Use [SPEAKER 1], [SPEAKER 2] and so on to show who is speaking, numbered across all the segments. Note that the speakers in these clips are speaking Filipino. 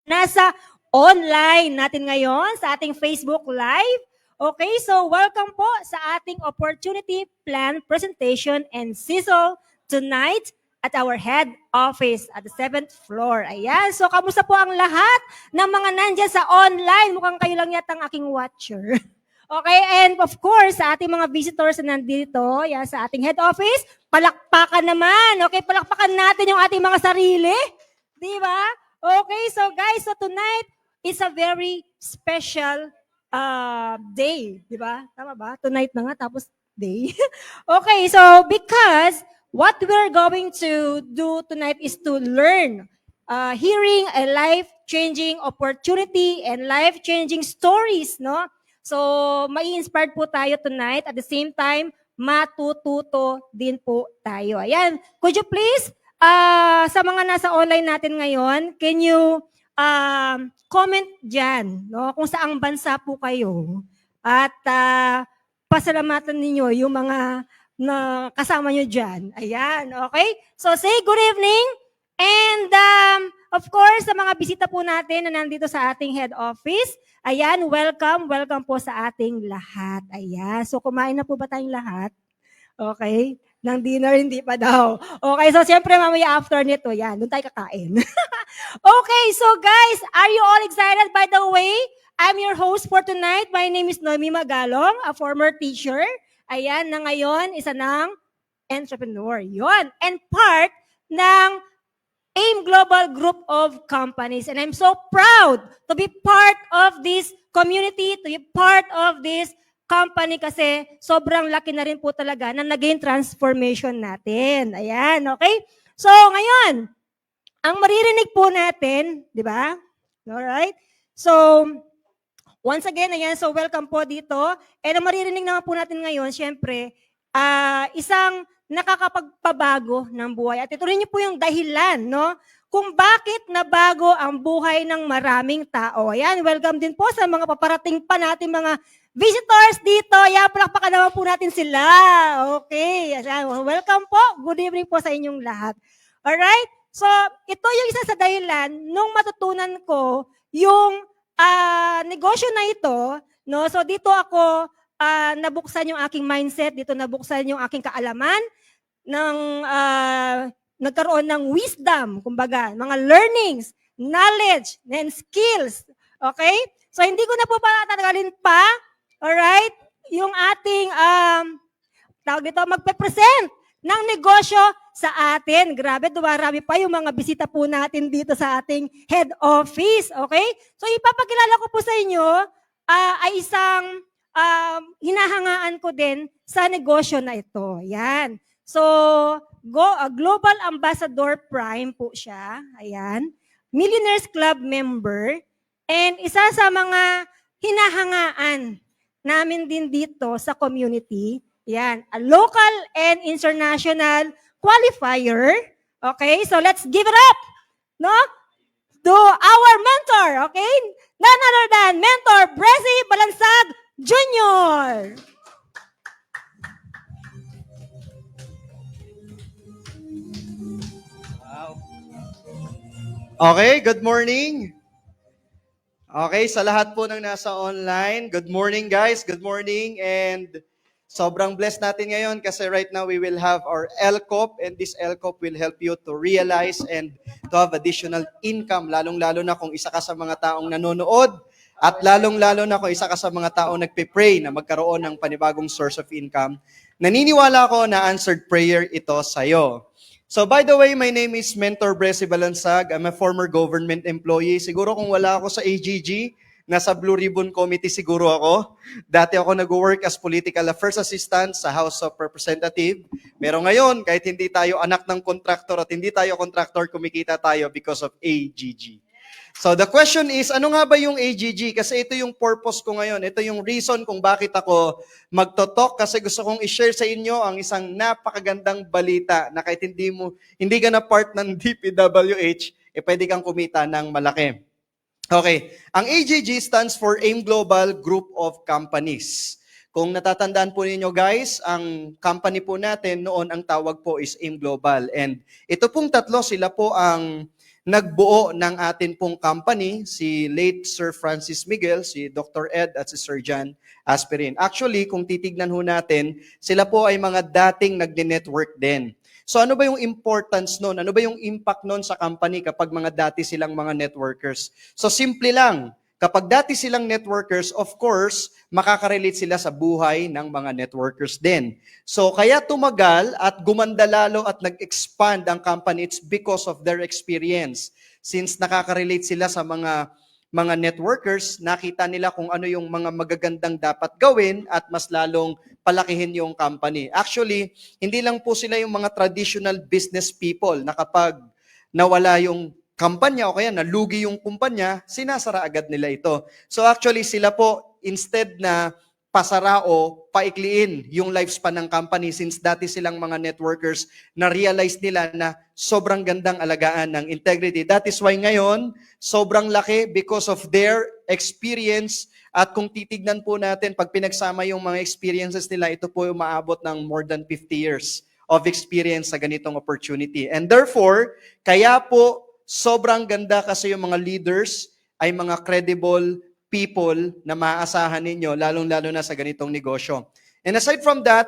[SPEAKER 1] nasa online natin ngayon sa ating Facebook Live. Okay, so welcome po sa ating opportunity plan presentation and sizzle tonight at our head office at the 7th floor. Ayan, so kamusta po ang lahat ng mga nandyan sa online? Mukhang kayo lang yata ang aking watcher. Okay, and of course, sa ating mga visitors na nandito, yan, sa ating head office, palakpakan naman. Okay, palakpakan natin yung ating mga sarili. Di ba? Okay, so guys, so tonight is a very special day. Di ba? Tama ba? Tonight na nga, tapos day. Okay, so because what we're going to do tonight is to learn hearing a life-changing opportunity and life-changing stories, no? So, mai-inspired po tayo tonight. At the same time, matututo din po tayo. Ayan. Could you please, sa mga nasa online natin ngayon, can you comment dyan, no? Kung saang bansa po kayo. At pasalamatan ninyo yung mga na kasama nyo dyan. Ayan, okay? So, say good evening. And of course, sa mga bisita po natin na nandito sa ating head office, ayan, welcome po sa ating lahat. Ayan, so kumain na po ba tayong lahat? Okay, ng dinner hindi pa daw. Okay, so siyempre mamaya after nito, yan, doon tayo kakain. Okay, so guys, are you all excited? By the way, I'm your host for tonight. My name is Noemi Magalong, a former teacher. Ayan, na ngayon, isa ng entrepreneur. Yon. And part ng AIM Global Group of Companies. And I'm so proud to be part of this community, to be part of this company kasi sobrang laki na rin po talaga na naging transformation natin. Ayan, okay? So, ngayon, ang maririnig po natin, di ba? Alright? So, once again, ayan, so welcome po dito. And ang maririnig naman po natin ngayon, syempre, isang nakakapagpabago ng buhay. At ito rin po yung dahilan, no? Kung bakit nabago ang buhay ng maraming tao. Ayan, welcome din po sa mga paparating pa natin mga visitors dito. Ayan, palakpakan naman po natin sila. Okay, ayan, welcome po. Good evening po sa inyong lahat. Alright? So, ito yung isa sa dahilan nung matutunan ko yung negosyo na ito, no? So, dito ako nabuksan yung aking mindset, dito nabuksan yung aking kaalaman, nagkaroon ng wisdom, kumbaga, mga learnings, knowledge, and skills. Okay? So, hindi ko na po patatagalin pa, alright, yung ating, tawag dito, magpe-present ng negosyo sa atin. Grabe, dumarami pa yung mga bisita po natin dito sa ating head office. Okay? So, ipapakilala ko po sa inyo ay isang hinahangaan ko din sa negosyo na ito. Yan. So, Global Ambassador Prime po siya. Ayan. Millionaires Club member. And isa sa mga hinahangaan namin din dito sa community. Yan. A local and international qualifier. Okay? So, let's give it up. No? To our mentor. Okay? None other than Mentor Bresi Balansag Jr.
[SPEAKER 2] Wow. Okay, good morning. Okay, sa lahat po ng nasa online, good morning guys, good morning. And sobrang blessed natin ngayon kasi right now we will have our LCOP and this LCOP will help you to realize and to have additional income, lalong-lalo na kung isa ka sa mga taong nanonood at lalong-lalo na kung isa ka sa mga taong nagpe-pray na magkaroon ng panibagong source of income. Naniniwala ko na answered prayer ito sa'yo. So by the way, my name is Mentor Bresi Balansag. I'm a former government employee. Siguro kung wala ako sa AGG, nasa Blue Ribbon Committee siguro ako. Dati ako nag-work as political affairs assistant sa House of Representatives. Pero ngayon, kahit hindi tayo anak ng contractor at hindi tayo contractor, kumikita tayo because of AGG. So the question is, ano nga ba yung AGG? Kasi ito yung purpose ko ngayon. Ito yung reason kung bakit ako magtotalk kasi gusto kong i-share sa inyo ang isang napakagandang balita na kahit hindi ka na part ng DPWH, pwede kang kumita ng malaki. Okay, ang AGG stands for AIM Global Group of Companies. Kung natatandaan po ninyo guys, ang company po natin noon ang tawag po is AIM Global. And ito pong tatlo, sila po ang nagbuo ng atin pong company, si late Sir Francis Miguel, si Dr. Ed at si Sir John Asperin. Actually, kung titignan ho natin, sila po ay mga dating nagne-network din. So ano ba yung importance nun? Ano ba yung impact nun sa company kapag mga dati silang mga networkers? So simple lang. Kapag dati silang networkers, of course, makaka-relate sila sa buhay ng mga networkers din. So, kaya tumagal at gumanda lalo at nag-expand ang company, it's because of their experience. Since nakaka-relate sila sa mga networkers, nakita nila kung ano yung mga magagandang dapat gawin at mas lalong palakihin yung company. Actually, hindi lang po sila yung mga traditional business people na kapag nawala yung kampanya o kaya nalugi yung kumpanya, sinasara agad nila ito. So actually sila po, instead na pasara o paikliin yung lifespan ng company since dati silang mga networkers, na-realize nila na sobrang gandang alagaan ng integrity. That is why ngayon, sobrang laki because of their experience. At kung titignan po natin, pag pinagsama yung mga experiences nila, ito po yung maabot ng more than 50 years of experience sa ganitong opportunity. And therefore, kaya po sobrang ganda kasi yung mga leaders ay mga credible people na maaasahan ninyo, lalong-lalo na sa ganitong negosyo. And aside from that,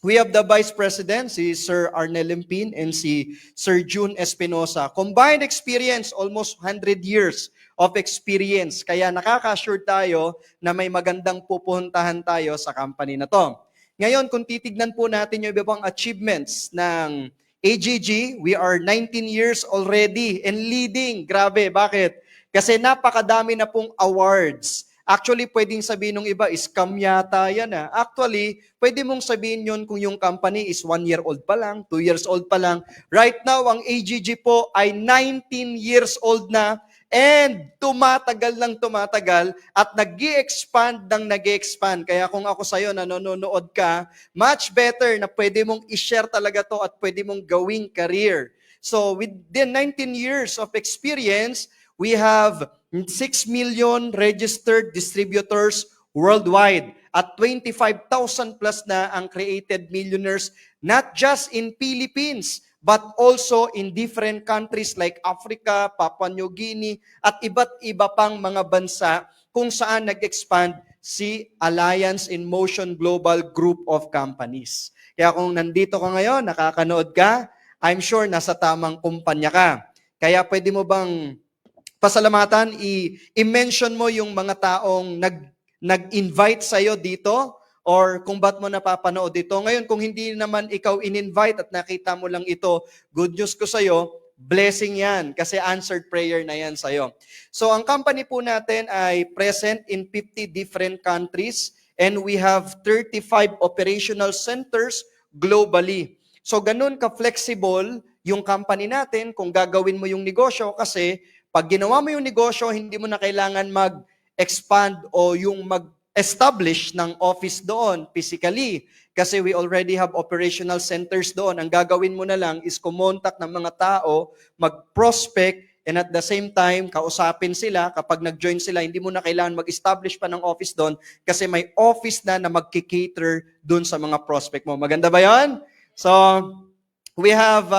[SPEAKER 2] we have the Vice President, si Sir Arnel Limpin and si Sir June Espinosa. Combined experience, almost 100 years of experience. Kaya nakaka-assure tayo na may magandang pupuntahan tayo sa company na to. Ngayon, kung titignan po natin yung iba pang achievements ng AGG, we are 19 years already and leading. Grabe, bakit? Kasi napakadami na pong awards. Actually, pwedeng sabihin ng iba, scam yata yan. Actually, pwede mong sabihin yun kung yung company is 1 year old pa lang, 2 years old pa lang. Right now, ang AGG po ay 19 years old na and tumatagal ng tumatagal at nag-i-expand ng nag-i-expand. Kaya kung ako sa'yo nanonood ka, much better na pwede mong i-share talaga to at pwede mong gawing career. So within 19 years of experience, we have 6 million registered distributors worldwide at 25,000 plus na ang created millionaires, not just in Philippines, but also in different countries like Africa, Papua New Guinea, at iba't iba pang mga bansa kung saan nag-expand si Alliance in Motion Global Group of Companies. Kaya kung nandito ka ngayon, nakakanood ka, I'm sure nasa tamang kumpanya ka. Kaya pwede mo bang pasalamatan, i-mention mo yung mga taong nag-invite sa'yo dito or kung ba't mo napapanood ito. Ngayon, kung hindi naman ikaw in-invite at nakita mo lang ito, good news ko sa'yo, blessing yan kasi answered prayer na yan sa'yo. So, ang company po natin ay present in 50 different countries and we have 35 operational centers globally. So, ganun ka-flexible yung company natin kung gagawin mo yung negosyo kasi pag ginawa mo yung negosyo, hindi mo na kailangan mag-expand o yung mag-establish ng office doon physically. Kasi we already have operational centers doon. Ang gagawin mo na lang is kumontak ng mga tao, mag-prospect, and at the same time, kausapin sila. Kapag nag-join sila, hindi mo na kailangan mag-establish pa ng office doon kasi may office na mag-cater doon sa mga prospect mo. Maganda ba yan? So, we have...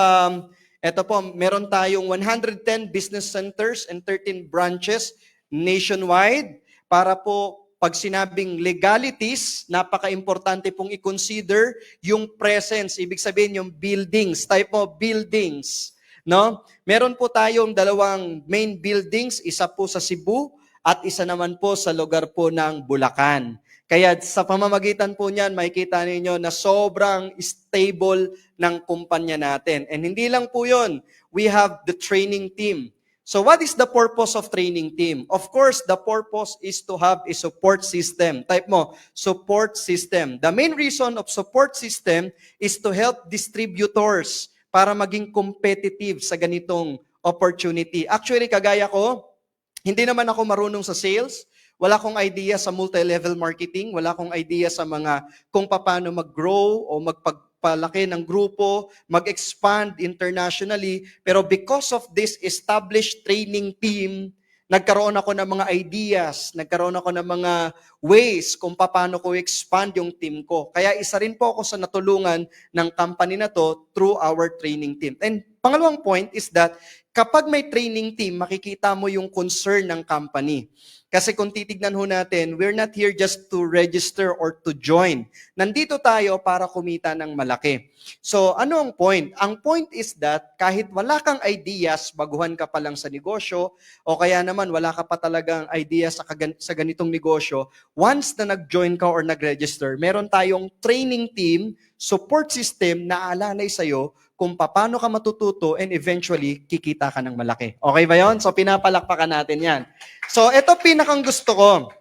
[SPEAKER 2] Ito po, meron tayong 110 business centers and 13 branches nationwide para po pag sinabing legalities, napaka-importante pong i-consider yung presence, ibig sabihin yung buildings, type of buildings. No? Meron po tayong dalawang main buildings, isa po sa Cebu at isa naman po sa lugar po ng Bulacan. Kaya sa pamamagitan po niyan, makikita ninyo na sobrang stable ng kumpanya natin. And hindi lang po yun, we have the training team. So what is the purpose of training team? Of course, the purpose is to have a support system. Type mo, support system. The main reason of support system is to help distributors para maging competitive sa ganitong opportunity. Actually, kagaya ko, hindi naman ako marunong sa sales. Wala akong idea sa multi-level marketing. Wala akong idea sa mga kung paano mag-grow o magpagpalaki ng grupo, mag-expand internationally. Pero because of this established training team nagkaroon ako ng mga ideas, nagkaroon ako ng mga ways kung paano ko expand yung team ko. Kaya isa rin po ako sa natulungan ng company na to through our training team. And pangalawang point is that kapag may training team, makikita mo yung concern ng company. Kasi kung titignan ho natin, we're not here just to register or to join. Nandito tayo para kumita ng malaki. So, ano ang point? Ang point is that kahit wala kang ideas, baguhan ka pa lang sa negosyo, o kaya naman wala ka pa talagang ideas sa ganitong negosyo, once na nag-join ka or nag-register, meron tayong training team, support system na aalalay sa'yo kung paano ka matututo and eventually kikita ka ng malaki. Okay ba yon? So, pinapalakpakan natin yan. So, ito pinakang gusto ko.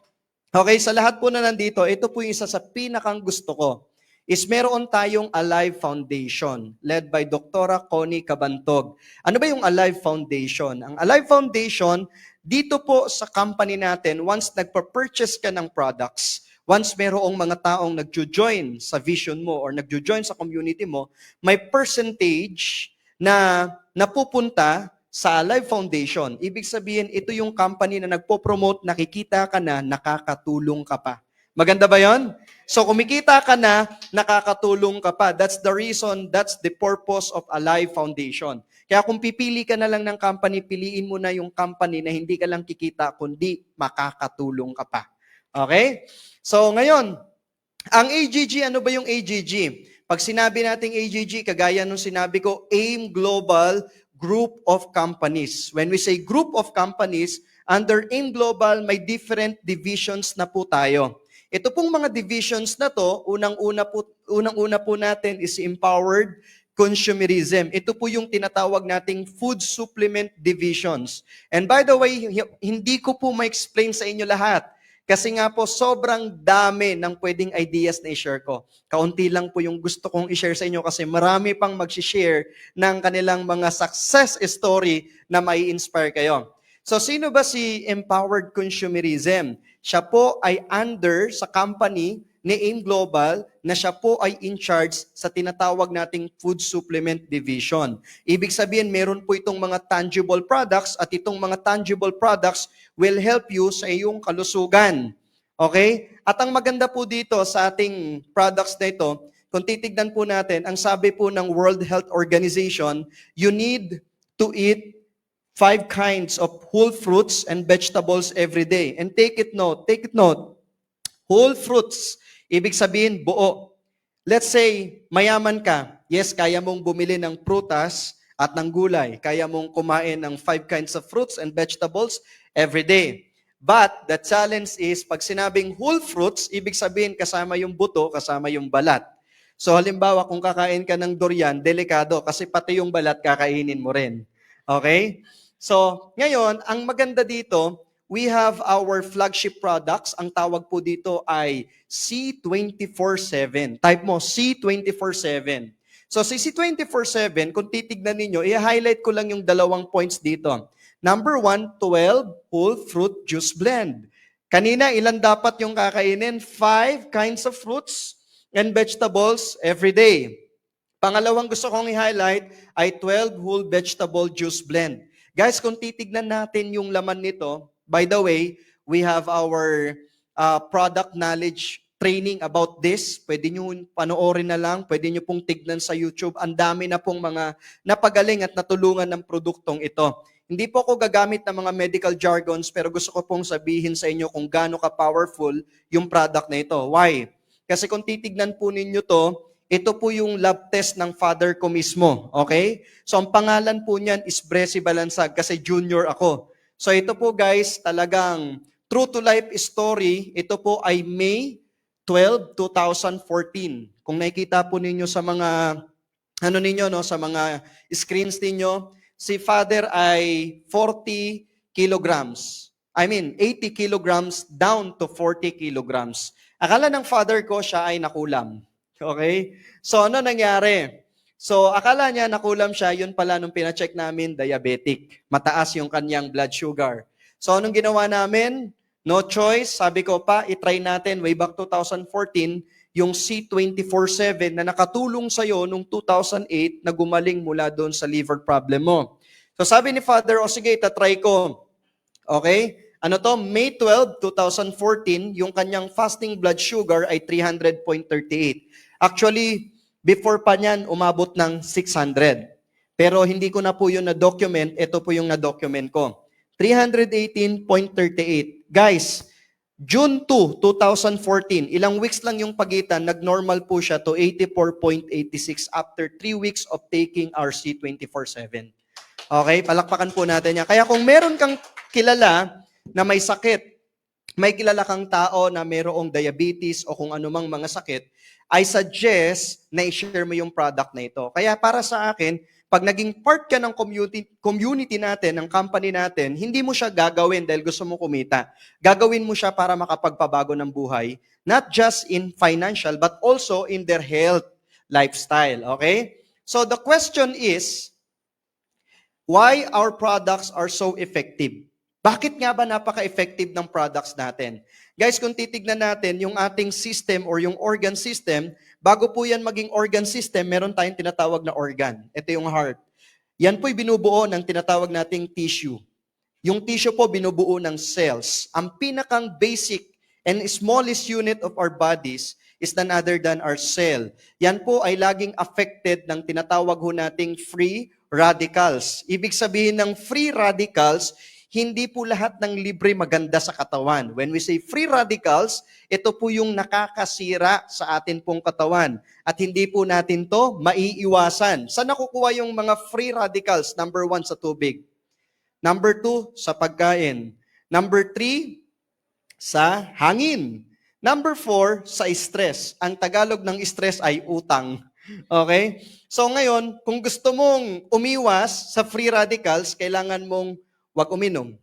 [SPEAKER 2] Okay, sa lahat po na nandito, ito po yung isa sa pinakang gusto ko is meron tayong Alive Foundation led by Dr. Connie Cabantog. Ano ba yung Alive Foundation? Ang Alive Foundation, dito po sa company natin, once nagpa-purchase ka ng products, once merong mga taong nagjo-join sa vision mo or nagjo-join sa community mo, may percentage na napupunta sa Alive Foundation. Ibig sabihin, ito yung company na nagpo-promote, nakikita ka na, nakakatulong ka pa. Maganda ba yon? So, kumikita ka na, nakakatulong ka pa. That's the reason, that's the purpose of Alive Foundation. Kaya kung pipili ka na lang ng company, piliin mo na yung company na hindi ka lang kikita, kundi makakatulong ka pa. Okay? So, ngayon, ang AGG, ano ba yung AGG? Pag sinabi nating AGG, kagaya nung sinabi ko, AIM Global Group of Companies. When we say group of companies, under AIM Global, may different divisions na po tayo. Ito pong mga divisions na to, unang-una po natin is empowered consumerism. Ito po yung tinatawag nating food supplement divisions. And by the way, hindi ko po ma-explain sa inyo lahat. Kasi nga po, sobrang dami ng pwedeng ideas na i-share ko. Kaunti lang po yung gusto kong i-share sa inyo kasi marami pang mag-share ng kanilang mga success story na may inspire kayo. So, sino ba si Empowered Consumerism? Siya po ay under sa company ni AIM Global na siya po ay in charge sa tinatawag nating food supplement division. Ibig sabihin, meron po itong mga tangible products at itong mga tangible products will help you sa iyong kalusugan. Okay? At ang maganda po dito sa ating products na ito, kung titignan po natin, ang sabi po ng World Health Organization, you need to eat 5 kinds of whole fruits and vegetables every day. And take it note, whole fruits, ibig sabihin buo. Let's say, mayaman ka. Yes, kaya mong bumili ng prutas at ng gulay. Kaya mong kumain ng 5 kinds of fruits and vegetables every day. But the challenge is, pag sinabing whole fruits, ibig sabihin kasama yung buto, kasama yung balat. So halimbawa, kung kakain ka ng durian, delikado kasi pati yung balat kakainin mo rin. Okay? So, ngayon, ang maganda dito, we have our flagship products. Ang tawag po dito ay C24/7. Type mo, C24/7. So, si C24/7, kung titignan ninyo, i-highlight ko lang yung 2 points dito. Number 1, 12 whole fruit juice blend. Kanina, ilan dapat yung kakainin? 5 kinds of fruits and vegetables every day. Pangalawang gusto kong i-highlight ay 12 whole vegetable juice blend. Guys, kung titignan natin yung laman nito, by the way, we have our product knowledge training about this. Pwede nyo panoorin na lang, pwede nyo pong tignan sa YouTube. Ang dami na pong mga napagaling at natulungan ng produktong ito. Hindi po ako gagamit ng mga medical jargons, pero gusto ko pong sabihin sa inyo kung gaano ka-powerful yung product na ito. Why? Kasi kung titignan po ninyo to, ito po yung lab test ng father ko mismo. Okay? So, ang pangalan po niyan is Bresi Balansag kasi junior ako. So, ito po guys, talagang true to life story. Ito po ay May 12, 2014. Kung nakikita po ninyo sa mga, sa mga screens ninyo, si father ay 40 kilograms. 80 kilograms down to 40 kilograms. Akala ng father ko siya ay nakulam. Okay? So, ano nangyari? So, akala niya nakulam siya, yun pala nung pina-check namin, diabetic. Mataas yung kanyang blood sugar. So, anong ginawa namin? No choice. Sabi ko pa, itry natin way back 2014, yung C24/7 na nakatulong sa'yo nung 2008 na gumaling mula doon sa liver problem mo. So, sabi ni Father, sige, itatry ko. Okay? Ano to? May 12, 2014, yung kanyang fasting blood sugar ay 300.38. Actually, before pa niyan, umabot ng 600. Pero hindi ko na po yun na-document. Ito po yung na-document ko. 318.38. Guys, June 2, 2014, ilang weeks lang yung pagitan, nag-normal po siya to 84.86 after 3 weeks of taking RC 24/7. Okay, palakpakan po natin yan. Kaya kung meron kang kilala na may sakit, may kilala kang tao na mayroong diabetes o kung anumang mga sakit, I suggest na i-share mo yung product na ito. Kaya para sa akin, pag naging part ka ng community natin, ng company natin, hindi mo siya gagawin dahil gusto mo kumita. Gagawin mo siya para makapagpabago ng buhay, not just in financial, but also in their health lifestyle. Okay? So the question is, why our products are so effective? Bakit nga ba napaka-effective ng products natin? Guys, kung titignan natin yung ating system or yung organ system, bago po yan maging organ system, meron tayong tinatawag na organ. Ito yung heart. Yan po'y binubuo ng tinatawag nating tissue. Yung tissue po binubuo ng cells. Ang pinakang basic and smallest unit of our bodies is none other than our cell. Yan po ay laging affected ng tinatawag ho nating free radicals. Ibig sabihin ng free radicals, hindi po lahat ng libre maganda sa katawan. When we say free radicals, ito po yung nakakasira sa atin pong katawan. At hindi po natin to maiiwasan. Saan nakukuha yung mga free radicals? Number 1, sa tubig. Number 2, sa pagkain. Number 3, sa hangin. Number 4, sa stress. Ang Tagalog ng stress ay utang. Okay? So ngayon, kung gusto mong umiwas sa free radicals, kailangan mong wag uminom.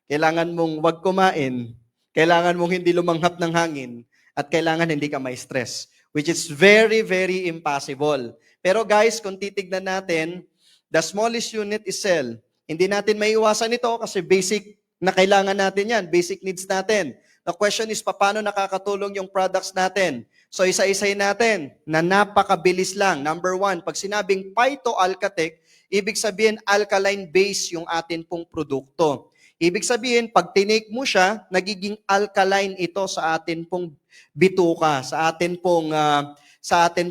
[SPEAKER 2] Kailangan mong wag kumain. Kailangan mong hindi lumanghap ng hangin. At kailangan hindi ka may stress. Which is very, very impossible. Pero guys, kung titignan natin, the smallest unit is cell. Hindi natin maiiwasan ito kasi basic na kailangan natin yan. Basic needs natin. The question is, paano nakakatulong yung products natin? So, isa-isay natin na napakabilis lang. Number 1, pag sinabing Phyto-Alcatech, ibig sabihin, alkaline base yung atin pong produkto. Ibig sabihin, pag tinake mo siya, nagiging alkaline ito sa atin pong bituka, sa atin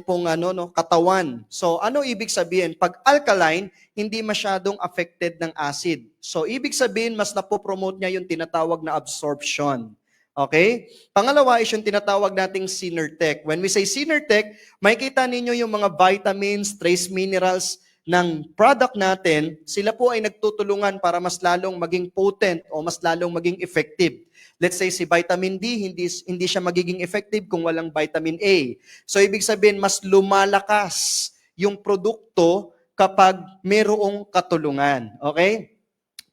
[SPEAKER 2] pong katawan. So, ano ibig sabihin? Pag alkaline, hindi masyadong affected ng acid. So, ibig sabihin, mas napopromote niya yung tinatawag na absorption. Okay? Pangalawa is yung tinatawag nating Synertech. When we say Synertech, makikita ninyo yung mga vitamins, trace minerals ng product natin, sila po ay nagtutulungan para mas lalong maging potent o mas lalong maging effective. Let's say si vitamin D, hindi siya magiging effective kung walang vitamin A. So ibig sabihin, mas lumalakas yung produkto kapag mayroong katulungan. Okay?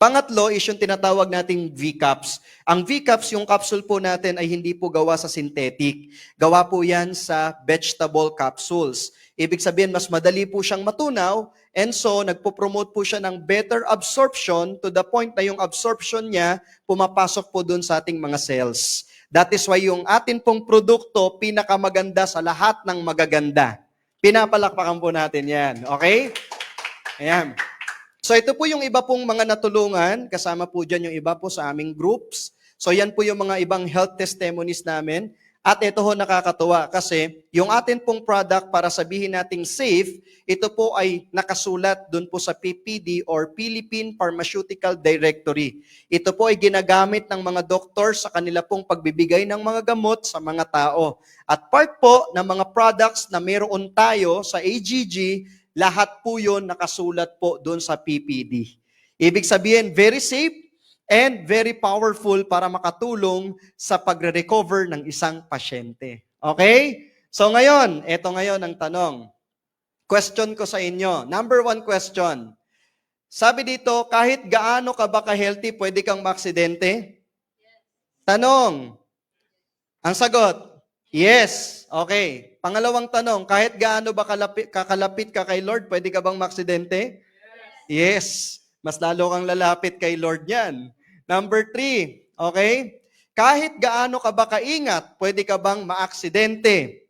[SPEAKER 2] Pangatlo is yung tinatawag nating V-Caps. Ang V-Caps, yung capsule po natin ay hindi po gawa sa synthetic. Gawa po yan sa vegetable capsules. Ibig sabihin, mas madali po siyang matunaw and so nagpo-promote po siya ng better absorption to the point na yung absorption niya pumapasok po dun sa ating mga cells. That is why yung atin pong produkto pinakamaganda sa lahat ng magaganda. Pinapalakpakan po natin yan. Okay? Ayan. So ito po yung iba pong mga natulungan, kasama po dyan yung iba po sa aming groups. So yan po yung mga ibang health testimonies namin. At ito ho nakakatuwa kasi yung atin pong product para sabihin nating safe, ito po ay nakasulat dun po sa PPD or Philippine Pharmaceutical Directory. Ito po ay ginagamit ng mga doktor sa kanila pong pagbibigay ng mga gamot sa mga tao. At part po ng mga products na meron tayo sa AGG, lahat po yun nakasulat po doon sa PPD. Ibig sabihin, very safe and very powerful para makatulong sa pagre-recover ng isang pasyente. Okay? So ngayon, eto ngayon ang tanong. Question ko sa inyo. Number 1 question. Sabi dito, kahit gaano ka ba ka-healthy, pwede kang maaksidente? Tanong. Ang sagot, yes. Okay. Pangalawang tanong, kahit gaano ba kakalapit ka kay Lord, pwede ka bang maaksidente? Yes. Mas lalo kang lalapit kay Lord yan. Number 3, okay? Kahit gaano ka ba kaingat, pwede ka bang maaksidente?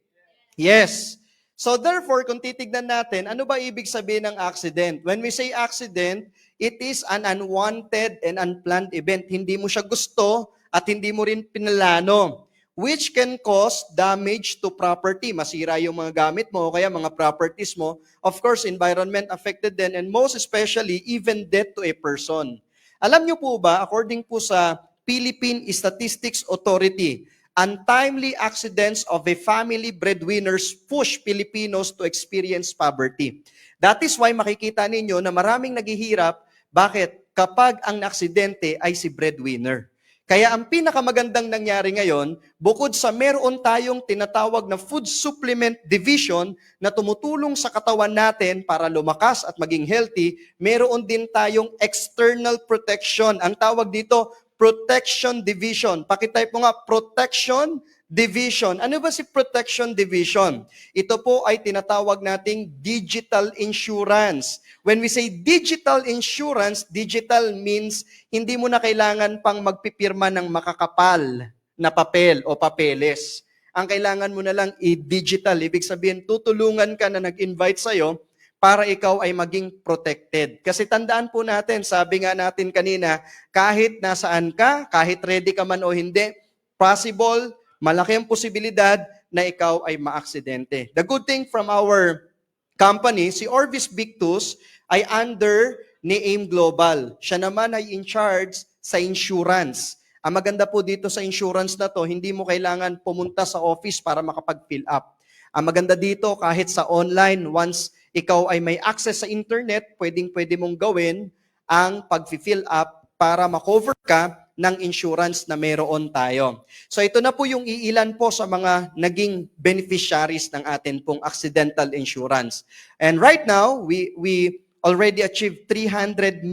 [SPEAKER 2] Yes. So therefore, kung titignan natin, ano ba ibig sabihin ng accident? When we say accident, it is an unwanted and unplanned event. Hindi mo siya gusto at hindi mo rin pinalano, which can cause damage to property. Masira yung mga gamit mo o kaya mga properties mo. Of course, environment affected din, and most especially, even death to a person. Alam niyo po ba, according po sa Philippine Statistics Authority, untimely accidents of a family breadwinners push Filipinos to experience poverty. That is why makikita ninyo na maraming naghihirap. Bakit? Kapag ang naaksidente ay si breadwinner. Kaya ang pinakamagandang nangyari ngayon, bukod sa meron tayong tinatawag na food supplement division na tumutulong sa katawan natin para lumakas at maging healthy, meron din tayong external protection. Ang tawag dito, Protection Division. Pakitype mo nga, Protection Division. Ano ba si Protection Division? Ito po ay tinatawag nating digital insurance. When we say digital insurance, digital means hindi mo na kailangan pang magpipirma ng makakapal na papel o papeles. Ang kailangan mo na lang i-digital. Ibig sabihin, tutulungan ka na nag-invite sa'yo para ikaw ay maging protected. Kasi tandaan po natin, sabi nga natin kanina, kahit nasaan ka, kahit ready ka man o hindi, possible, malaki ang posibilidad na ikaw ay maaksidente. The good thing from our company, si Orvis Victus ay under ni AIM Global. Siya naman ay in charge sa insurance. Ang maganda po dito sa insurance na to, hindi mo kailangan pumunta sa office para makapag-fill up. Ang maganda dito, kahit sa online, once ikaw ay may access sa internet, pwede mong gawin ang pag-fill up para makover ka ng insurance na meron tayo. So ito na po yung iilan po sa mga naging beneficiaries ng atin pong accidental insurance. And right now, we already achieved 350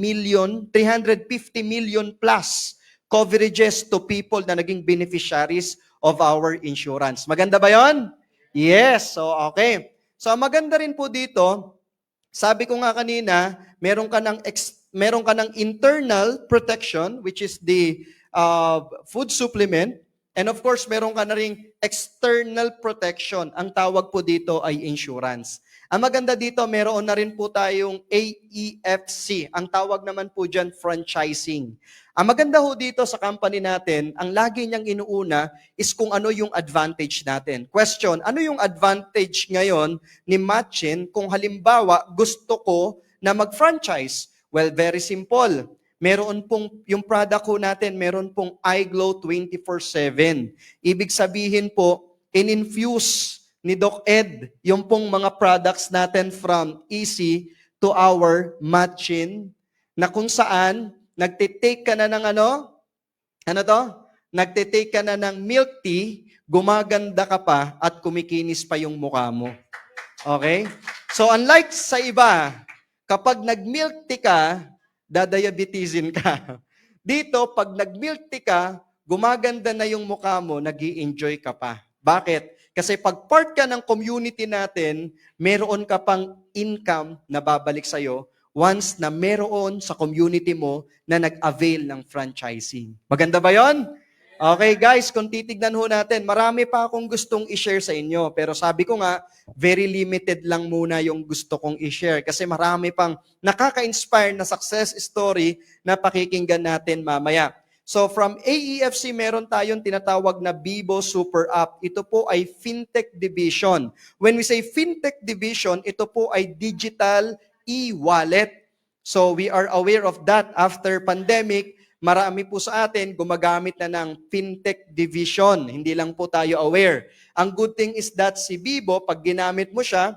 [SPEAKER 2] million plus coverages to people na naging beneficiaries of our insurance. Maganda ba yon? Yes. So, okay. So, maganda rin po dito, sabi ko nga kanina, meron ka ng internal protection, which is the food supplement, and of course, meron ka na ring external protection. Ang tawag po dito ay insurance. Ang maganda dito, meron na rin po tayong AEFC. Ang tawag naman po dyan, franchising. Ang maganda ho dito sa company natin, ang lagi niyang inuuna is kung ano yung advantage natin. Question, ano yung advantage ngayon ni Matchin kung halimbawa gusto ko na mag-franchise? Well, very simple. Meron pong, yung product ko natin, meron pong iGlow 24/7. Ibig sabihin po, in-infuse ni Doc Ed yung pong mga products natin from Easy to our Matchin, na kung saan nagtitake ka na ng nagtitake ka na ng milk tea, gumaganda ka pa at kumikinis pa yung mukha mo. Okay? So unlike sa iba, kapag nag-milk tea ka, dadiabetisin ka. Dito, pag nag-milk tea ka, gumaganda na yung mukha mo, nag-i-enjoy ka pa. Bakit? Kasi pag part ka ng community natin, meron ka pang income na babalik sa'yo once na meron sa community mo na nag-avail ng franchising. Maganda ba yon? Okay guys, kung titignan ho natin, marami pa akong gustong i-share sa inyo. Pero sabi ko nga, very limited lang muna yung gusto kong i-share. Kasi marami pang nakaka-inspire na success story na pakikinggan natin mamaya. So from AEFC, meron tayong tinatawag na Bibo Super App. Ito po ay FinTech Division. When we say FinTech Division, ito po ay digital e-wallet. So we are aware of that after pandemic. Marami po sa atin gumagamit na ng FinTech Division. Hindi lang po tayo aware. Ang good thing is that si Bibo, pag ginamit mo siya,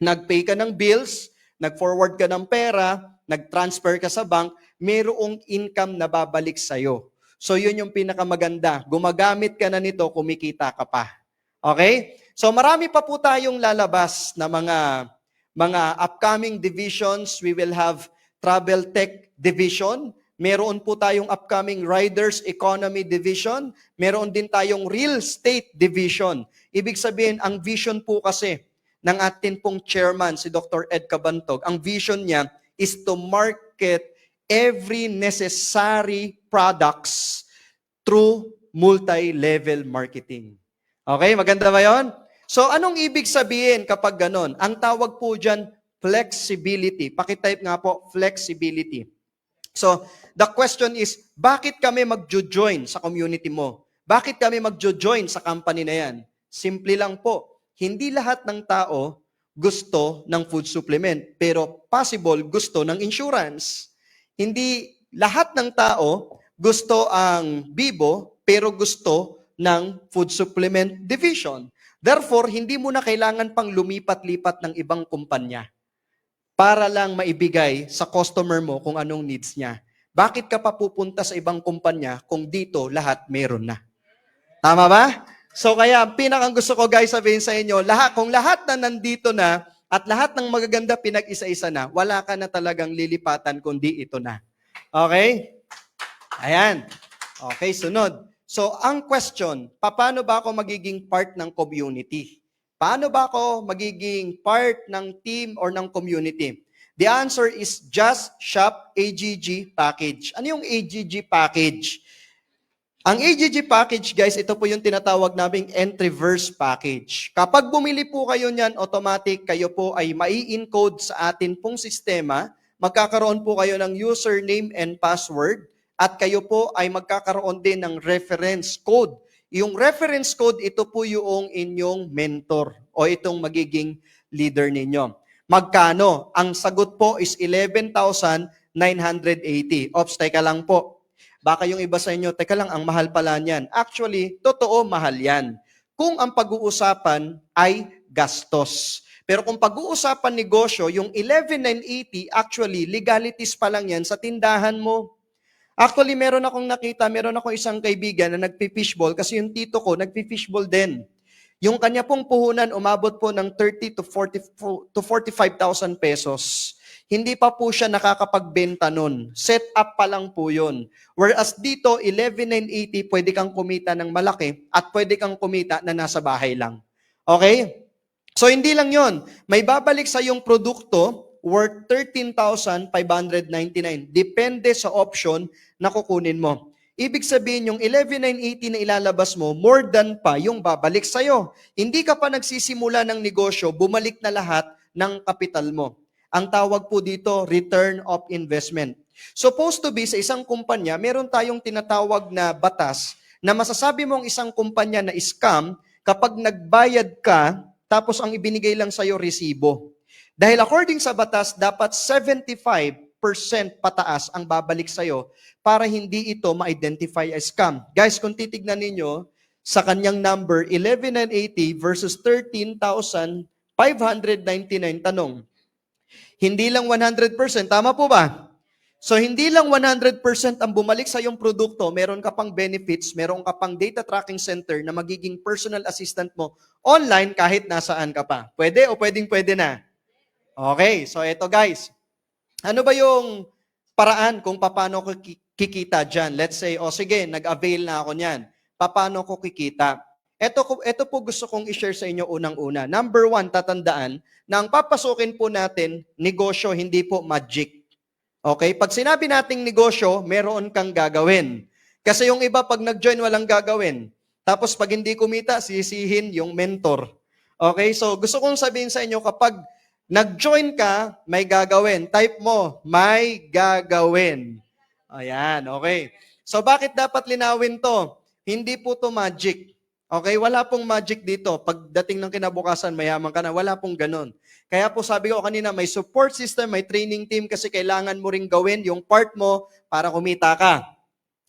[SPEAKER 2] nag-pay ka ng bills, nag-forward ka ng pera, nag-transfer ka sa bank, mayroong income na babalik sa'yo. So yun yung pinakamaganda. Gumagamit ka na nito, kumikita ka pa. Okay? So marami pa po tayong lalabas na mga upcoming divisions. We will have Travel Tech Division. Meron po tayong upcoming Riders Economy Division. Meron din tayong Real Estate Division. Ibig sabihin, ang vision po kasi ng atin pong chairman, si Dr. Ed Cabantog, ang vision niya is to market every necessary products through multi-level marketing. Okay, maganda ba yon? So anong ibig sabihin kapag ganon? Ang tawag po dyan, flexibility. Pakitype nga po, flexibility. So, the question is, bakit kami magjo-join sa community mo? Bakit kami magjo-join sa company na yan? Simple lang po. Hindi lahat ng tao gusto ng food supplement, pero possible gusto ng insurance. Hindi lahat ng tao gusto ang Bibo, pero gusto ng food supplement division. Therefore, hindi mo na kailangan pang lumipat-lipat ng ibang kumpanya para lang maibigay sa customer mo kung anong needs niya. Bakit ka pa pupunta sa ibang kumpanya kung dito lahat meron na? Tama ba? So kaya, pinakang gusto ko guys sabihin sa inyo, kung lahat na nandito na at lahat ng magaganda pinag-isa-isa na, wala ka na talagang lilipatan kundi ito na. Okay? Ayan. Okay, sunod. So, ang question, paano ba ako magiging part ng community? Paano ba ako magiging part ng team or ng community? The answer is Just Shop AGG Package. Ano yung AGG Package? Ang AGG Package, guys, ito po yung tinatawag naming entry-verse package. Kapag bumili po kayo niyan, automatic, kayo po ay mai-encode sa atin pong sistema, magkakaroon po kayo ng username and password, at kayo po ay magkakaroon din ng reference code. Yung reference code, ito po yung inyong mentor o itong magiging leader ninyo. Magkano? Ang sagot po is 11,980. Ops, teka lang po. Baka yung iba sa inyo, teka lang, ang mahal pala niyan. Actually, totoo, mahal yan. Kung ang pag-uusapan ay gastos. Pero kung pag-uusapan negosyo, yung 11,980, actually, legalities pa lang yan sa tindahan mo. Actually, meron akong isang kaibigan na nagpi-fishball kasi yung tito ko nagpi-fishball din. Yung kanya pong puhunan umabot po ng 30 to 45,000 pesos. Hindi pa po siya nakakapagbenta nun. Set up pa lang po yun. Whereas dito, 11,980, pwede kang kumita ng malaki at pwede kang kumita na nasa bahay lang. Okay? So, hindi lang yon. May babalik sa yung produkto worth 13,599. Depende sa option na kukunin mo. Ibig sabihin, yung 11,980 na ilalabas mo, more than pa yung babalik sa'yo. Hindi ka pa nagsisimula ng negosyo, bumalik na lahat ng kapital mo. Ang tawag po dito, return of investment. Supposed to be sa isang kumpanya, meron tayong tinatawag na batas na masasabi mong isang kumpanya na scam kapag nagbayad ka, tapos ang ibinigay lang sa'yo resibo. Dahil according sa batas, dapat 75% pataas ang babalik sa'yo para hindi ito ma-identify as scam. Guys, kung titignan ninyo, sa kanyang number, 11,980 versus 13,599, tanong, hindi lang 100%, tama po ba? So, hindi lang 100% ang bumalik sa iyong produkto, meron ka pang benefits, meron ka pang data tracking center na magiging personal assistant mo online kahit nasaan ka pa. Pwede o pwedeng-pwede na? Okay, so eto guys. Ano ba yung paraan kung paano ko kikita dyan? Let's say, sige, nag-avail na ako niyan. Paano ko kikita? Ito po gusto kong i-share sa inyo unang-una. Number 1, tatandaan na ang papasukin po natin, negosyo, hindi po magic. Okay? Pag sinabi nating negosyo, meron kang gagawin. Kasi yung iba, pag nag-join, walang gagawin. Tapos pag hindi kumita, sisihin yung mentor. Okay? So gusto kong sabihin sa inyo, kapag nag-join ka, may gagawin. Type mo, may gagawin. Ayan, okay. So bakit dapat linawin to? Hindi po to magic. Okay, wala pong magic dito. Pagdating ng kinabukasan, mayaman ka na. Wala pong ganun. Kaya po sabi ko kanina, may support system, may training team kasi kailangan mo ring gawin yung part mo para kumita ka.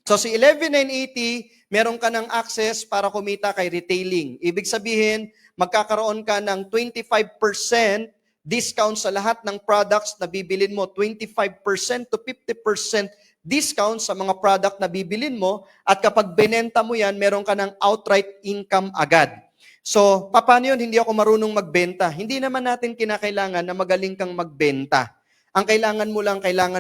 [SPEAKER 2] So si 11,980, meron ka ng access para kumita kay retailing. Ibig sabihin, magkakaroon ka ng 25% discount sa lahat ng products na bibilin mo, 25% to 50% discount sa mga product na bibilin mo, at kapag binenta mo yan, meron ka ng outright income agad. So, paano yun? Hindi ako marunong magbenta. Hindi naman natin kinakailangan na magaling kang magbenta. Ang kailangan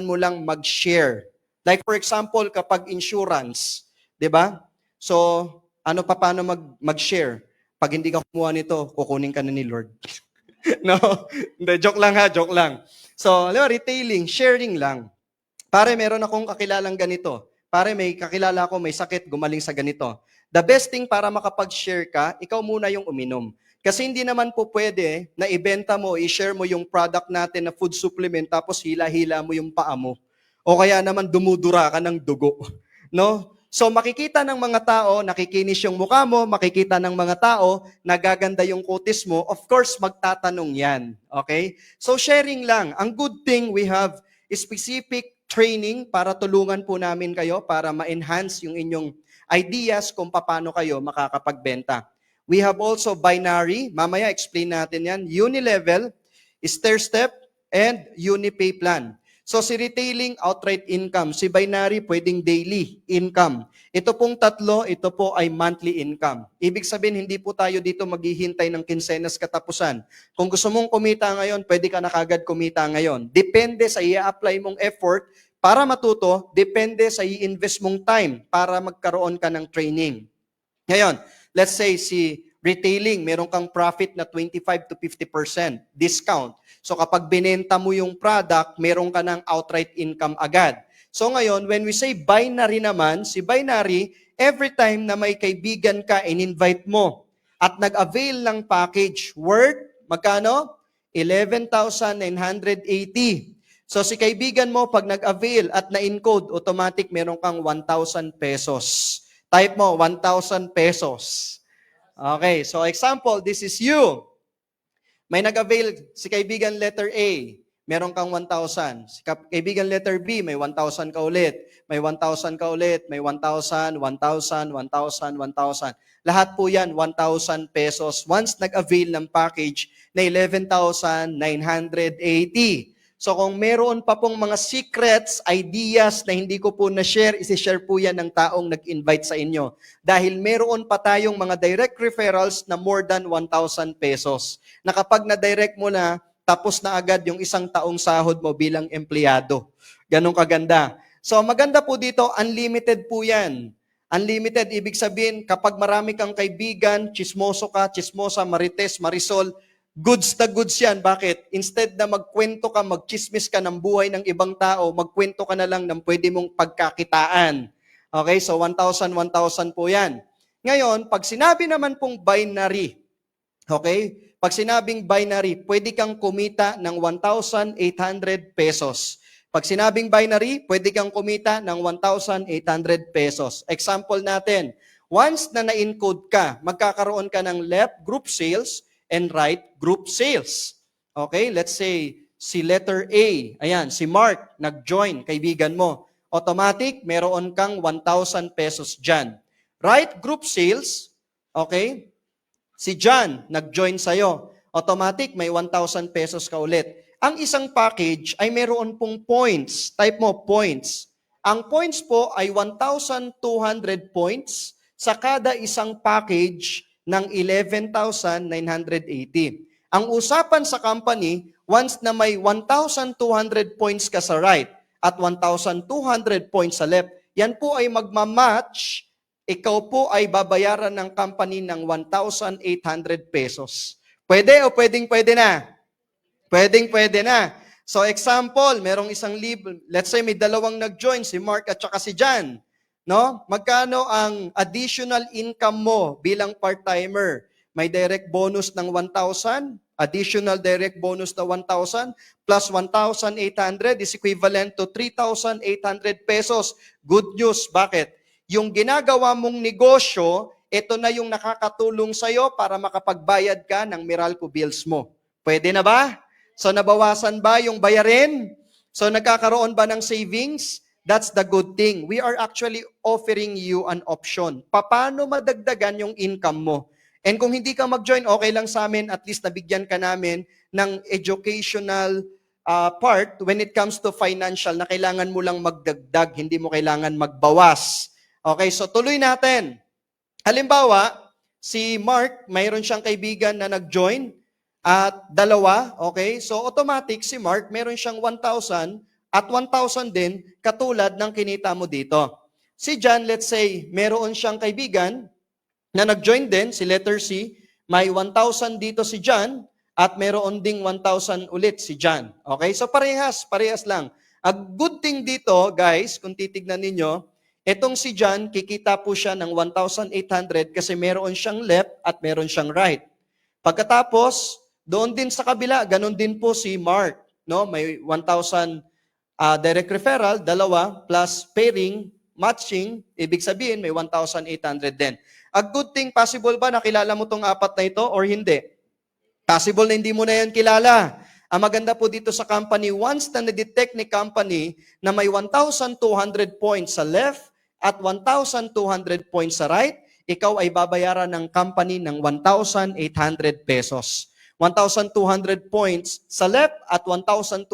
[SPEAKER 2] mo lang mag-share. Like for example, kapag insurance, 'di ba? So, paano mag-share? Pag hindi ka kumuha nito, kukunin ka na ni Lord. No? Hindi, joke lang. So, retailing, sharing lang. Pare, meron akong kakilalang ganito. Pare, may kakilala ako, may sakit, gumaling sa ganito. The best thing para makapag-share ka, ikaw muna yung uminom. Kasi hindi naman po pwede na ibenta mo, i-share mo yung product natin na food supplement tapos hila-hila mo yung paa mo. O kaya naman dumudura ka ng dugo. No? So makikita ng mga tao, nakikinis yung mukha mo, makikita ng mga tao, nagaganda yung kutis mo, of course, magtatanong yan. Okay? So sharing lang. Ang good thing, we have specific training para tulungan po namin kayo para ma-enhance yung inyong ideas kung paano kayo makakapagbenta. We have also binary. Mamaya explain natin yan. Unilevel, stair-step, and Unipay plan. So si retailing, outright income. Si binary, pwedeng daily income. Ito pong tatlo, ito po ay monthly income. Ibig sabihin, hindi po tayo dito maghihintay ng kinsenas katapusan. Kung gusto mong kumita ngayon, pwede ka na kagad kumita ngayon. Depende sa i-apply mong effort para matuto, depende sa i-invest mong time para magkaroon ka ng training. Ngayon, let's say si retailing, meron kang profit na 25 to 50% discount. So kapag binenta mo yung product, meron ka ng outright income agad. So ngayon, when we say binary naman, si binary, every time na may kaibigan ka, in-invite mo at nag-avail ng package worth, magkano? 11,980. So si kaibigan mo, pag nag-avail at na-encode, automatic meron kang 1,000 pesos. Type mo, 1,000 pesos. Okay, so example, this is you. May nag-avail si kaibigan letter A, meron kang 1,000. Si kaibigan letter B, may 1,000 ka ulit. May 1,000 ka ulit, may 1,000, 1,000, 1,000, 1,000. Lahat po yan, 1,000 pesos once nag-avail ng package na 11,980. So kung meron pa pong mga secrets, ideas na hindi ko po na-share, isi-share po yan ng taong nag-invite sa inyo. Dahil meron pa tayong mga direct referrals na more than 1,000 pesos. Na kapag na-direct mo na, tapos na agad yung isang taong sahod mo bilang empleyado. Ganong kaganda. So maganda po dito, unlimited po yan. Unlimited, ibig sabihin, kapag marami kang kaibigan, chismoso ka, chismosa, marites, marisol, goods na goods yan. Bakit? Instead na magkwento ka, magchismis ka ng buhay ng ibang tao, magkwento ka na lang ng pwede mong pagkakitaan. Okay, so 1,000, 1,000 po yan. Ngayon, pag sinabi naman pong binary, okay, pag sinabing binary, pwede kang kumita ng 1,800 pesos. Pag sinabing binary, pwede kang kumita ng 1,800 pesos. Example natin, once na na-encode ka, magkakaroon ka ng left group sales and right group sales. Okay, let's say, si letter A, ayan, si Mark, nag-join, kaibigan mo. Automatic, meron kang 1,000 pesos dyan. Right group sales, okay, si John, nag-join sa'yo. Automatic, may 1,000 pesos ka ulit. Ang isang package ay meron pong points. Type mo, points. Ang points po ay 1,200 points sa kada isang package ng 11,980. Ang usapan sa company, once na may 1,200 points ka sa right at 1,200 points sa left, yan po ay magmamatch, ikaw po ay babayaran ng company ng 1,800 pesos. Pwede o pwede na? Pwede na. So example, merong isang let's say may dalawang nag-join, si Mark at saka si John. No? Magkano ang additional income mo bilang part-timer? May direct bonus ng 1,000, additional direct bonus na 1,000, plus 1,800 is equivalent to 3,800 pesos. Good news. Bakit? Yung ginagawa mong negosyo, ito na yung nakakatulong sa'yo para makapagbayad ka ng Meralco bills mo. Pwede na ba? So nabawasan ba yung bayarin? So nagkakaroon ba ng savings? That's the good thing. We are actually offering you an option. Paano madagdagan yung income mo? And kung hindi ka mag-join, okay lang sa amin, at least nabigyan ka namin ng educational part when it comes to financial na kailangan mo lang magdagdag, hindi mo kailangan magbawas. Okay, so tuloy natin. Halimbawa, si Mark, mayroon siyang kaibigan na nag-join at dalawa, okay? So automatic si Mark, meron siyang 1,000 at 1,000 din katulad ng kinita mo dito. Si John, let's say, meron siyang kaibigan na nag-join din, si letter C, may 1,000 dito si John at meron ding 1,000 ulit si John. Okay? So parehas lang. A good thing dito, guys, kung titignan ninyo, etong si John, kikita po siya ng 1,800 kasi meron siyang left at meron siyang right. Pagkatapos, doon din sa kabila, ganun din po si Mark. No? May 1,000 direct referral, dalawa, plus pairing, matching, ibig sabihin may 1,800 din. A good thing, possible ba nakilala mo tong apat na ito or hindi? Possible na hindi mo na yan kilala. Ang maganda po dito sa company, once na na-detect ni company na may 1,200 points sa left at 1,200 points sa right, ikaw ay babayaran ng company ng 1,800 pesos. 1,200 points sa left at 1,200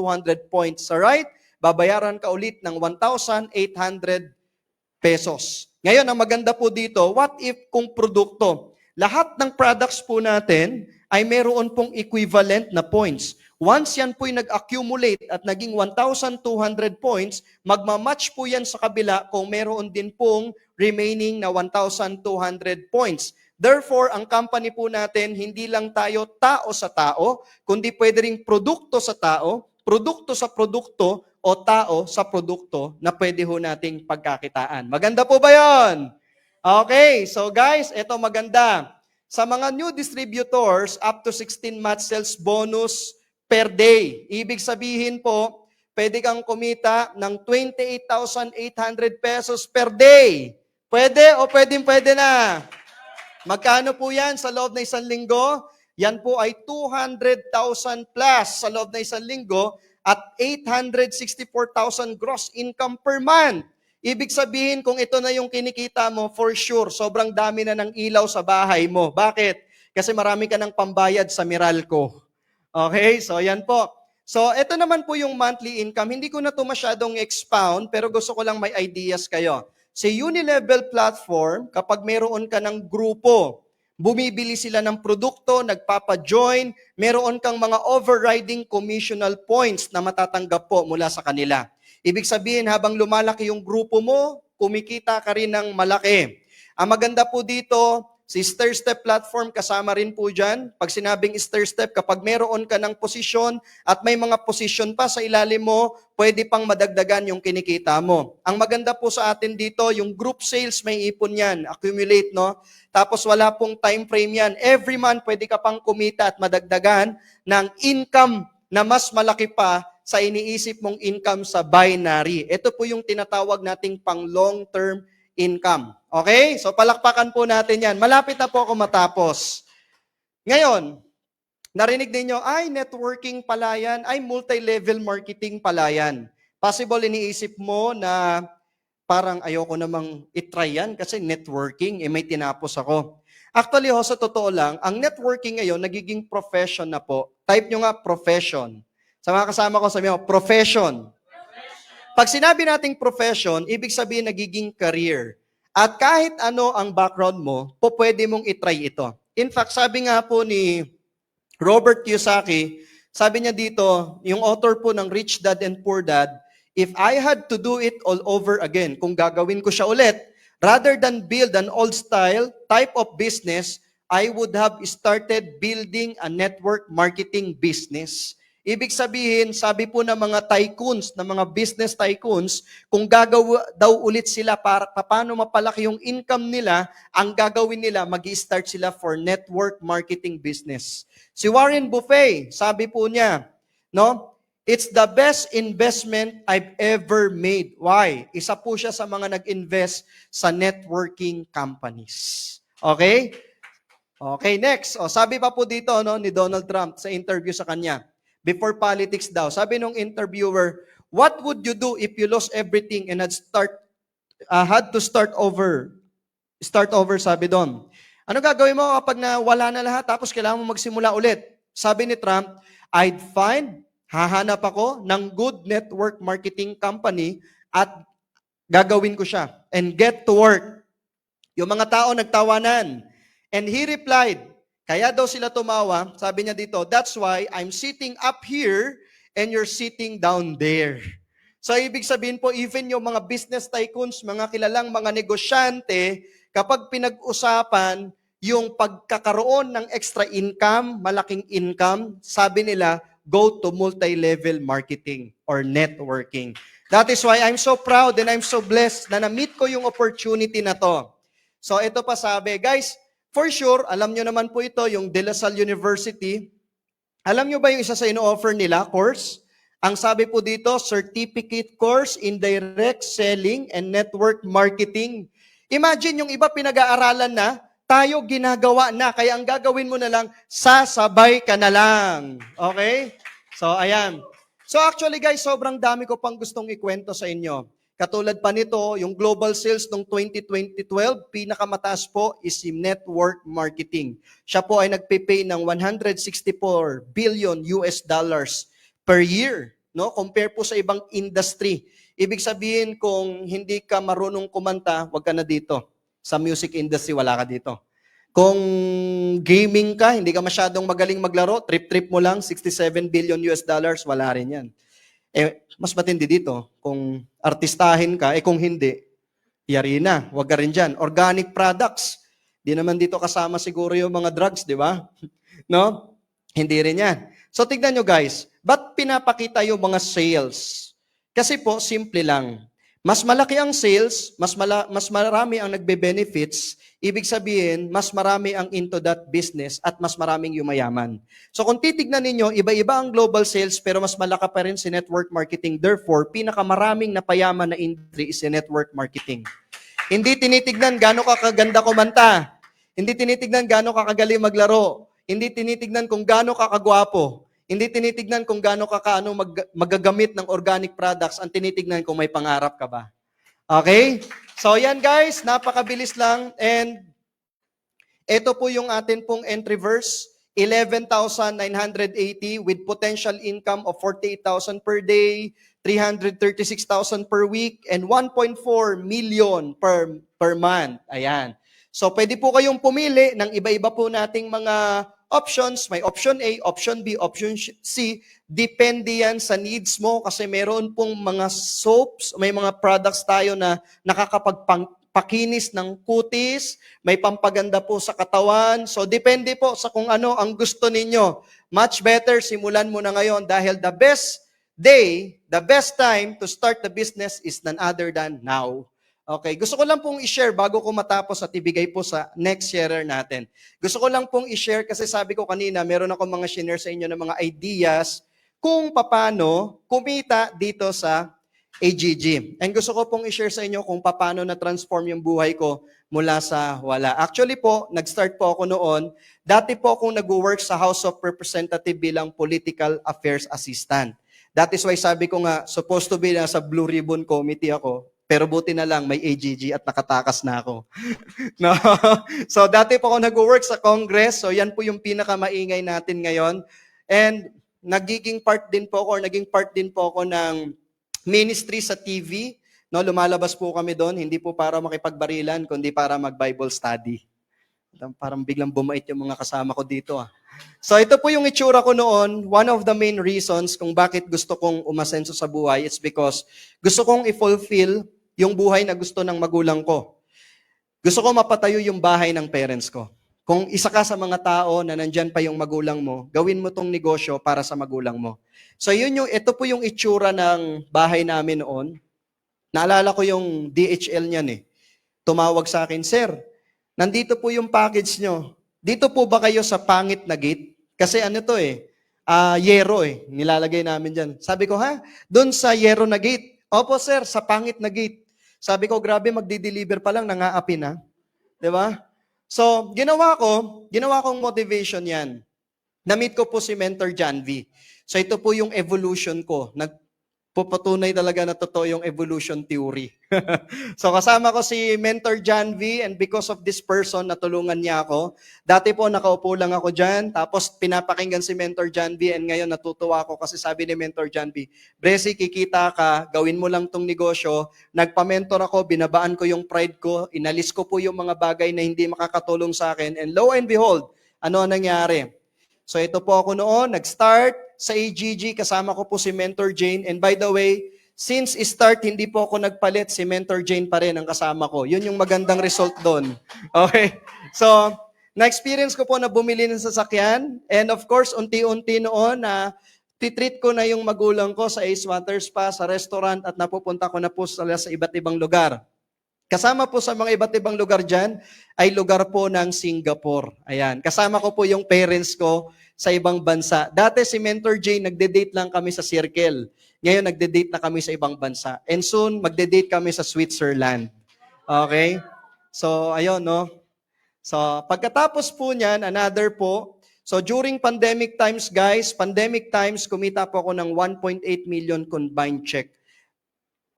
[SPEAKER 2] points sa right, babayaran ka ulit ng 1,800 pesos. Ngayon, ang maganda po dito, what if kung produkto? Lahat ng products po natin ay meron pong equivalent na points. Once yan po'y nag-accumulate at naging 1,200 points, magmamatch po yan sa kabila kung meron din pong remaining na 1,200 points. Therefore, ang company po natin, hindi lang tayo tao sa tao, kundi pwede ring produkto sa tao, produkto sa produkto, o tao sa produkto na pwede ho nating pagkakitaan. Maganda po ba yon? Okay, so guys, ito maganda. Sa mga new distributors, up to 16 match sales bonus per day. Ibig sabihin po, pwede kang kumita ng 28,800 pesos per day. Pwede o pwede na? Magkano po yan sa loob ng isang linggo? Yan po ay 200,000 plus sa loob ng isang linggo at 864,000 gross income per month. Ibig sabihin, kung ito na yung kinikita mo, for sure, sobrang dami na ng ilaw sa bahay mo. Bakit? Kasi marami ka ng pambayad sa Meralco. Okay? So, yan po. So, ito naman po yung monthly income. Hindi ko na ito masyadong expound, pero gusto ko lang may ideas kayo. Sa Unilevel platform, kapag meron ka ng grupo, bumibili sila ng produkto, nagpapa-join, meron kang mga overriding commissional points na matatanggap po mula sa kanila. Ibig sabihin, habang lumalaki yung grupo mo, kumikita ka rin ng malaki. Ang maganda po dito, si StirStep platform kasama rin po dyan. Pag sinabing StirStep, kapag meron ka ng posisyon at may mga posisyon pa sa ilalim mo, pwede pang madagdagan yung kinikita mo. Ang maganda po sa atin dito, yung group sales may ipon yan, accumulate, no? Tapos wala pong time frame yan. Every month, pwede ka pang kumita at madagdagan ng income na mas malaki pa sa iniisip mong income sa binary. Ito po yung tinatawag nating pang long-term income. Okay? So palakpakan po natin yan. Malapit na po ako matapos. Ngayon, narinig ninyo, ay networking pala yan, ay multi-level marketing pala yan. Possible iniisip mo na parang ayoko namang itry yan kasi networking, may tinapos ako. Actually, sa totoo lang, ang networking ngayon nagiging profession na po. Type nyo nga profession. Sa mga kasama ko, sabi mo, profession. Pag sinabi nating profession, ibig sabihin nagiging career. At kahit ano ang background mo, pwede mong itry ito. In fact, sabi nga po ni Robert Kiyosaki, sabi niya dito, yung author po ng Rich Dad and Poor Dad, if I had to do it all over again, kung gagawin ko siya ulit, rather than build an old style type of business, I would have started building a network marketing business. Ibig sabihin, sabi po ng mga tycoons, ng mga business tycoons, kung gagawa daw ulit sila para paano mapalaki yung income nila, ang gagawin nila, mag-i-start sila for network marketing business. Si Warren Buffett, sabi po niya, no? It's the best investment I've ever made. Why? Isa po siya sa mga nag-invest sa networking companies. Okay? Okay, next. O, sabi pa po dito no, ni Donald Trump sa interview sa kanya. Before politics daw, sabi nung interviewer, what would you do if you lost everything and had to start over? Start over, sabi doon. Ano gagawin mo kapag wala na lahat tapos kailangan mo magsimula ulit? Sabi ni Trump, hahanap ako ng good network marketing company at gagawin ko siya and get to work. Yung mga tao nagtawanan. And he replied, kaya daw sila tumawa, sabi niya dito, that's why I'm sitting up here and you're sitting down there. So ibig sabihin po, even yung mga business tycoons, mga kilalang mga negosyante, kapag pinag-usapan yung pagkakaroon ng extra income, malaking income, sabi nila, go to multi-level marketing or networking. That is why I'm so proud and I'm so blessed na na-meet ko yung opportunity na to. So ito pa sabi, guys, For sure, alam nyo naman po ito, yung De La Salle University. Alam nyo ba yung isa sa ino-offer nila, course? Ang sabi po dito, Certificate Course in Direct Selling and Network Marketing. Imagine yung iba pinag-aaralan na, tayo ginagawa na. Kaya ang gagawin mo na lang, sasabay ka na lang. Okay? So, ayan. So actually guys, sobrang dami ko pang gustong ikwento sa inyo. Katulad pa nito, yung global sales noong 2012, pinakamataas po is si network marketing. Siya po ay nagpipay ng 164 billion US dollars per year, no? Compare po sa ibang industry. Ibig sabihin, kung hindi ka marunong kumanta, wag ka na dito. Sa music industry, wala ka dito. Kung gaming ka, hindi ka masyadong magaling maglaro, trip-trip mo lang, 67 billion US dollars, wala rin yan. Mas matindi dito, kung artistahin ka, kung hindi, yari na, wag ka rin dyan. Organic products, di naman dito kasama siguro yung mga drugs, di ba? No? Hindi rin yan. So tignan nyo guys, ba't pinapakita yung mga sales? Kasi po, simple lang. Mas malaki ang sales, mas marami ang nagbe-benefits, ibig sabihin, mas marami ang into that business at mas maraming yumayaman. So kung titignan ninyo, iba-iba ang global sales pero mas malaki pa rin si network marketing. Therefore, pinakamaraming napayaman na industry is si network marketing. Hindi tinitignan gaano ka kaganda kumanta. Hindi tinitignan gaano ka kagaling maglaro. Hindi tinitignan kung gaano ka kagwapo. Hindi tinitignan kung gaano ka magagamit ng organic products. Ang tinitignan kung may pangarap ka ba. Okay? So yan guys, napakabilis lang. And ito po yung atin pong entry verse. 11,980 with potential income of 48,000 per day, 336,000 per week, and 1.4 million per month. Ayan. So pwede po kayong pumili ng iba-iba po nating mga options. May option A, option B, option C. Depende yan sa needs mo kasi meron pong mga soaps, may mga products tayo na nakakapagpakinis ng kutis, may pampaganda po sa katawan. So depende po sa kung ano ang gusto ninyo. Much better, simulan mo na ngayon dahil the best day, the best time to start the business is none other than now. Okay, gusto ko lang pong i-share bago ko matapos at ibigay po sa next sharer natin. Gusto ko lang pong i-share kasi sabi ko kanina, meron ako mga share sa inyo ng mga ideas kung paano kumita dito sa AGG. And gusto ko pong i-share sa inyo kung paano na-transform yung buhay ko mula sa wala. Actually po, nag-start po ako noon. Dati po akong nag-work sa House of Representatives bilang Political Affairs Assistant. That is why sabi ko nga, supposed to be nasa Blue Ribbon Committee ako. Pero buti na lang, may AGG at nakatakas na ako. No? So, dati po ako nag-work sa Congress. So, yan po yung pinakamaingay natin ngayon. And naging part din po ako ng ministry sa TV. No, lumalabas po kami doon, hindi po para makipagbarilan, kundi para mag-Bible study. Parang biglang bumait yung mga kasama ko dito. So ito po yung itsura ko noon. One of the main reasons kung bakit gusto kong umasenso sa buhay is because gusto kong i-fulfill yung buhay na gusto ng magulang ko. Gusto ko mapatayo yung bahay ng parents ko. Kung isa ka sa mga tao na nandyan pa yung magulang mo, gawin mo tong negosyo para sa magulang mo. So ito po yung itsura ng bahay namin noon. Naalala ko yung DHL niyan eh. Tumawag sa akin, "Sir, nandito po yung package nyo. Dito po ba kayo sa pangit na gate?" Kasi ano to eh, yero eh, nilalagay namin dyan. Sabi ko, "Ha? Doon sa yero na gate?" "Opo sir, sa pangit na gate." Sabi ko, grabe, magdi-deliver pa lang, nangaapi na. Diba? So, ginawa kong motivation yan. Na-meet ko po si Mentor John V. So, ito po yung evolution ko. Pupatunay talaga na totoo yung evolution theory. So kasama ko si Mentor John V and because of this person, natulungan niya ako. Dati po nakaupo lang ako dyan, tapos pinapakinggan si Mentor John V and ngayon natutuwa ako kasi sabi ni Mentor John V, "Bresi, kikita ka, gawin mo lang tong negosyo." Nagpa-mentor ako, binabaan ko yung pride ko, inalis ko po yung mga bagay na hindi makakatulong sa akin and lo and behold, ano ang nangyari? So ito po ako noon, nag-start sa AGG, kasama ko po si Mentor Jane. And by the way, since start, hindi po ako nagpalit, si Mentor Jane pa rin ang kasama ko. Yun yung magandang result doon. Okay? So, na-experience ko po na bumili ng sasakyan. And of course, unti-unti noon na titreat ko na yung magulang ko sa Ace Water Spa, sa restaurant, at napupunta ko na po sa iba't ibang lugar. Kasama po sa mga iba't ibang lugar dyan ay lugar po ng Singapore. Ayan. Kasama ko po yung parents ko sa ibang bansa. Dati si Mentor Jay, nagde-date lang kami sa Circle. Ngayon, nagde-date na kami sa ibang bansa. And soon, magde-date kami sa Switzerland. Okay? So, ayun, no? So, pagkatapos po niyan, another po. So, during pandemic times, guys, kumita po ako ng 1.8 million combined check.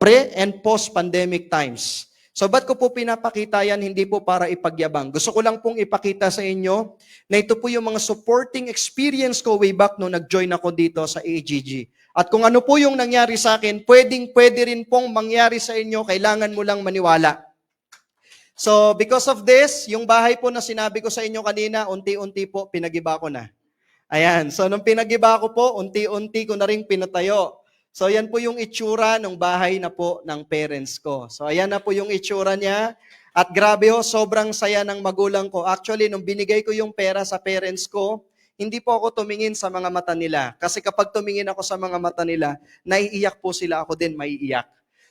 [SPEAKER 2] Pre- and post-pandemic times. So, ba't ko po pinapakita yan? Hindi po para ipagyabang. Gusto ko lang pong ipakita sa inyo na ito po yung mga supporting experience ko way back nung nag-join ako dito sa AGG. At kung ano po yung nangyari sa akin, pwede rin pong mangyari sa inyo, kailangan mo lang maniwala. So, because of this, yung bahay po na sinabi ko sa inyo kanina, unti-unti po, pinagiba ko na. Ayan. So, nung pinagiba ko po, unti-unti ko na rin pinatayo. So, yan po yung itsura ng bahay na po ng parents ko. So, ayan na po yung itsura niya. At grabe ho, sobrang saya ng magulang ko. Actually, nung binigay ko yung pera sa parents ko, hindi po ako tumingin sa mga mata nila. Kasi kapag tumingin ako sa mga mata nila, naiiyak po sila, ako din maiiyak.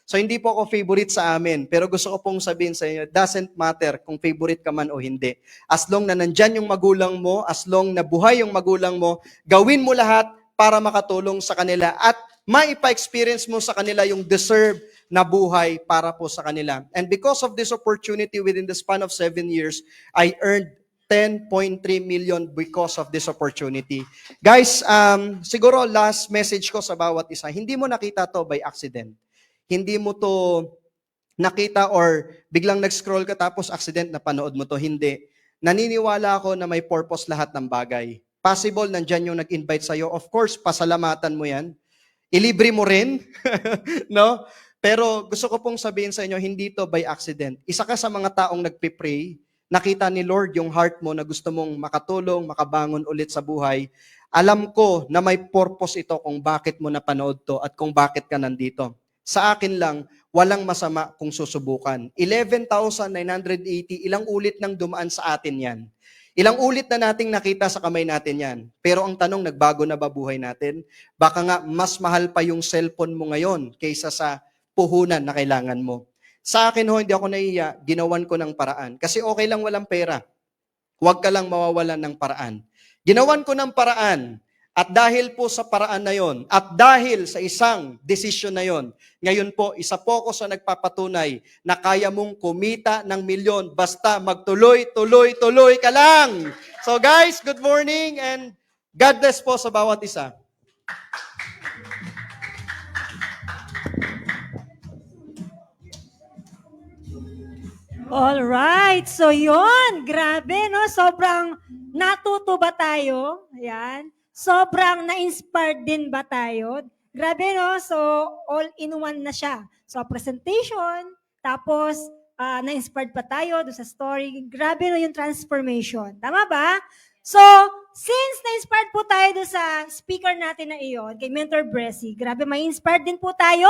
[SPEAKER 2] So, hindi po ako favorite sa amin. Pero gusto ko pong sabihin sa inyo, doesn't matter kung favorite ka man o hindi. As long na nandyan yung magulang mo, as long na buhay yung magulang mo, gawin mo lahat para makatulong sa kanila at maipa-experience mo sa kanila yung deserve na buhay para po sa kanila. And because of this opportunity within the span of 7 years, I earned 10.3 million because of this opportunity. Guys, siguro last message ko sa bawat isa, hindi mo nakita to by accident. Hindi mo to nakita or biglang nag-scroll ka tapos accident na panood mo to. Hindi. Naniniwala ako na may purpose lahat ng bagay. Possible, nandyan yung nag-invite sa'yo. Of course, pasalamatan mo yan. Ilibre mo rin. No? Pero gusto ko pong sabihin sa inyo, hindi to by accident. Isa ka sa mga taong nagpipray, nakita ni Lord yung heart mo na gusto mong makatulong, makabangon ulit sa buhay. Alam ko na may purpose ito kung bakit mo napanood to at kung bakit ka nandito. Sa akin lang, walang masama kung susubukan. 11,980, ilang ulit nang dumaan sa atin yan. Ilang ulit na nating nakita sa kamay natin yan. Pero ang tanong, nagbago na ba buhay natin? Baka nga, mas mahal pa yung cellphone mo ngayon kaysa sa puhunan na kailangan mo. Sa akin ho, hindi ako naiiya, ginawan ko ng paraan. Kasi okay lang walang pera. Huwag ka lang mawawalan ng paraan. Ginawan ko ng paraan. At dahil po sa paraan na yon, at dahil sa isang desisyon na yon, ngayon po, isa po ako sa nagpapatunay na kaya mong kumita ng milyon basta magtuloy ka lang. So guys, good morning and God bless po sa bawat isa.
[SPEAKER 1] All right. So yon, grabe no, sobrang natuto ba tayo? Ayan. Sobrang na-inspired din ba tayo? Grabe no, so all in one na siya. So presentation, tapos na-inspired pa tayo do sa story. Grabe no yung transformation. Tama ba? So, since na-inspired po tayo do sa speaker natin na iyon, kay Mentor Bressy, grabe, may inspired din po tayo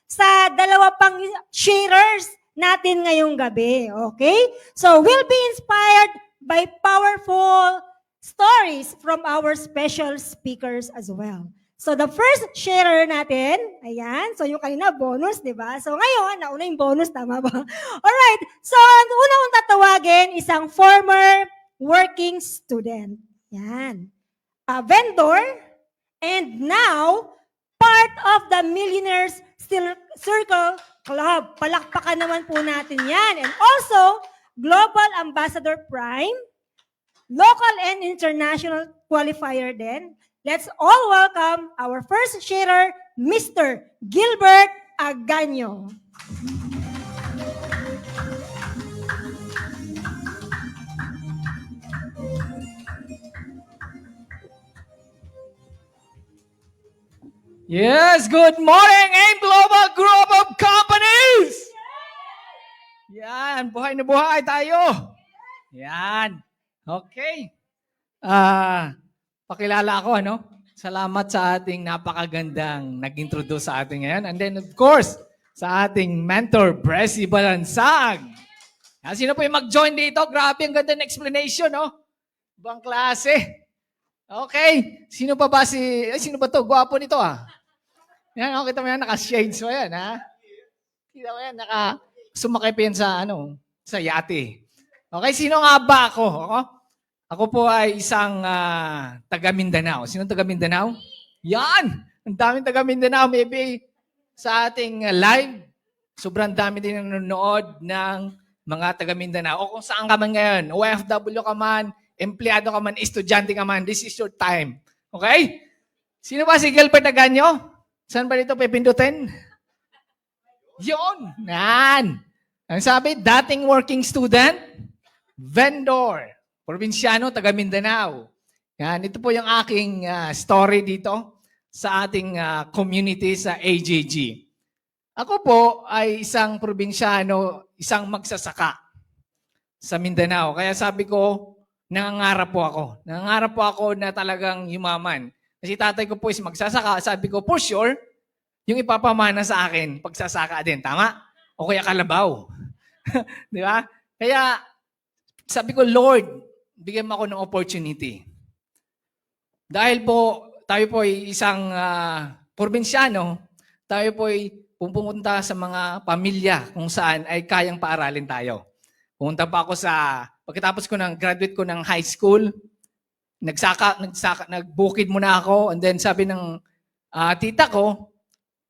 [SPEAKER 1] sa dalawa pang sharers natin ngayong gabi. Okay? So, we'll be inspired by powerful stories from our special speakers as well. So, the first sharer natin, ayan, so yung kanina bonus, di ba? So, ngayon, nauna yung bonus, tama ba? Alright, so, ang una kong tatawagin, isang former working student. Yan. A vendor, and now, part of the Millionaires Circle Club. Palakpakan naman po natin yan. And also, Global Ambassador Prime, local and international qualifier din. Let's all welcome our first sharer, Mr. Gilbert Aganyo.
[SPEAKER 3] Yes, good morning and global group of companies! Yan, buhay na buhay tayo. Yan. Okay. Pakilala ako, ano? Salamat sa ating napakagandang nag-introduce sa ating ngayon. And then, of course, sa ating mentor, Bressy Balansag. Yan, sino po yung mag-join dito? Grabe, ang ganda ng explanation, no? Ibang klase. Okay. Sino pa ba sino ba to? Gwapo nito, ah. Yan, kita mo yan, naka-shades mo yan, ha? Kita mo yan, sumakay pa yan sa yate. Okay, sino nga ba ako? Ako po ay isang taga Mindanao. Sino taga Mindanao? Yan! Ang daming taga Mindanao. Maybe sa ating live, sobrang dami din nanonood ng mga taga Mindanao. O kung saan ka man ngayon, OFW ka man, empleyado ka man, estudyante ka man, this is your time. Okay? Sino ba si Gilbert Aganyo? Saan ba dito pipindutin? Yun! Yan! Ang sabi, dating working student, vendor, probinsyano, taga Mindanao. Yan, ito po yung aking story dito sa ating community sa AJG. Ako po ay isang probinsyano, isang magsasaka sa Mindanao. Kaya sabi ko, nangangarap po ako. Nangangarap po ako na talagang yumaman. Kasi tatay ko po is magsasaka. Sabi ko, for sure, yung ipapamana sa akin, pagsasaka din. Tama? O kaya kalabaw. Di ba? Kaya sabi ko, Lord, bigyan mo ako ng opportunity. Dahil po, tayo po ay isang probinsyano, tayo po ay pupunta sa mga pamilya kung saan ay kayang paaralin tayo. Pumunta pa ako pagkatapos ko graduate ko ng high school, nagbukid muna ako, and then sabi ng tita ko,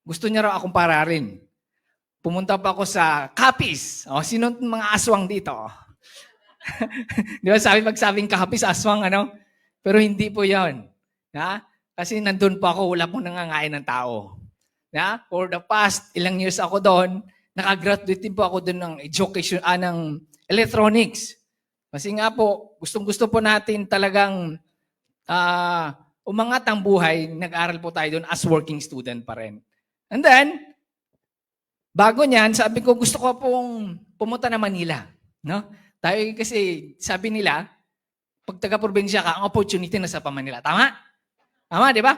[SPEAKER 3] gusto niya raw akong pararin. Pumunta pa ako sa Capiz. O, sino mga aswang dito? Di ba magsabing Capiz, aswang, Pero hindi po yon. Kasi nandun po ako, wala pong nangangain ng tao. For the past ilang years ako doon, nakagraduate din po ako doon ng education, ng electronics. Kasi nga po, gustong-gusto po natin talagang umangat ang buhay, nag-aral po tayo doon as working student pa rin. And then, bago niyan, sabi ko, gusto ko pong pumunta na Manila. No? Tayo kasi, sabi nila, pag taga-probinsya ka, ang opportunity nasa pa Manila. Tama? Tama, di ba?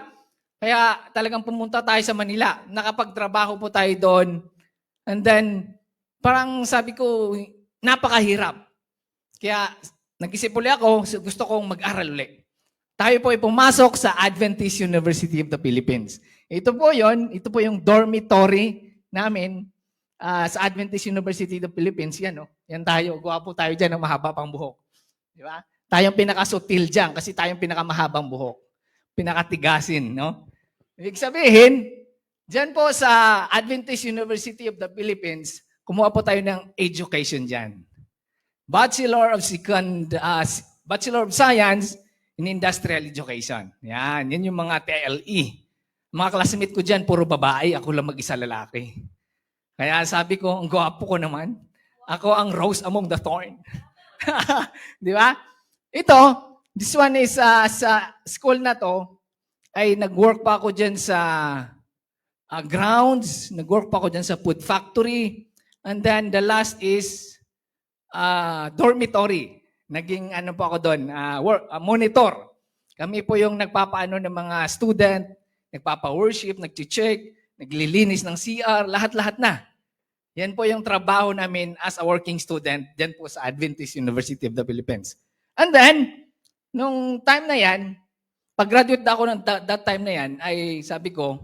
[SPEAKER 3] Kaya talagang pumunta tayo sa Manila. Nakapagtrabaho po tayo doon. And then, parang sabi ko, napakahirap. Kaya nag-isip ulit ako, gusto kong mag-aral ulit. Tayo po ay pumasok sa Adventist University of the Philippines. Ito po yung dormitory namin sa Adventist University of the Philippines. Yan, yan tayo. Gwapo tayo dyan ng mahaba pang buhok. Di ba? Tayong pinakasutil dyan kasi tayong pinakamahabang buhok. Pinakatigasin, no? Ibig sabihin, dyan po sa Adventist University of the Philippines, kumuha po tayo ng education dyan. Bachelor of Science in Industrial Education. Yan yung mga TLE. Mga classmate ko dyan, puro babae. Ako lang mag-isa lalaki. Kaya sabi ko, ang gwapo ko naman. Ako ang rose among the thorn. Di ba? This one is sa school na to, ay nag-work pa ako dyan sa grounds, nag-work pa ako dyan sa food factory, and then the last is dormitory. Naging po ako doon, monitor. Kami po yung nagpapaano ng mga student, nagpapa-worship, nag-check, naglilinis ng CR, lahat-lahat na. Yan po yung trabaho namin as a working student dyan po sa Adventist University of the Philippines. And then, nung time na yan, pag-graduate ako ng that time na yan, ay sabi ko,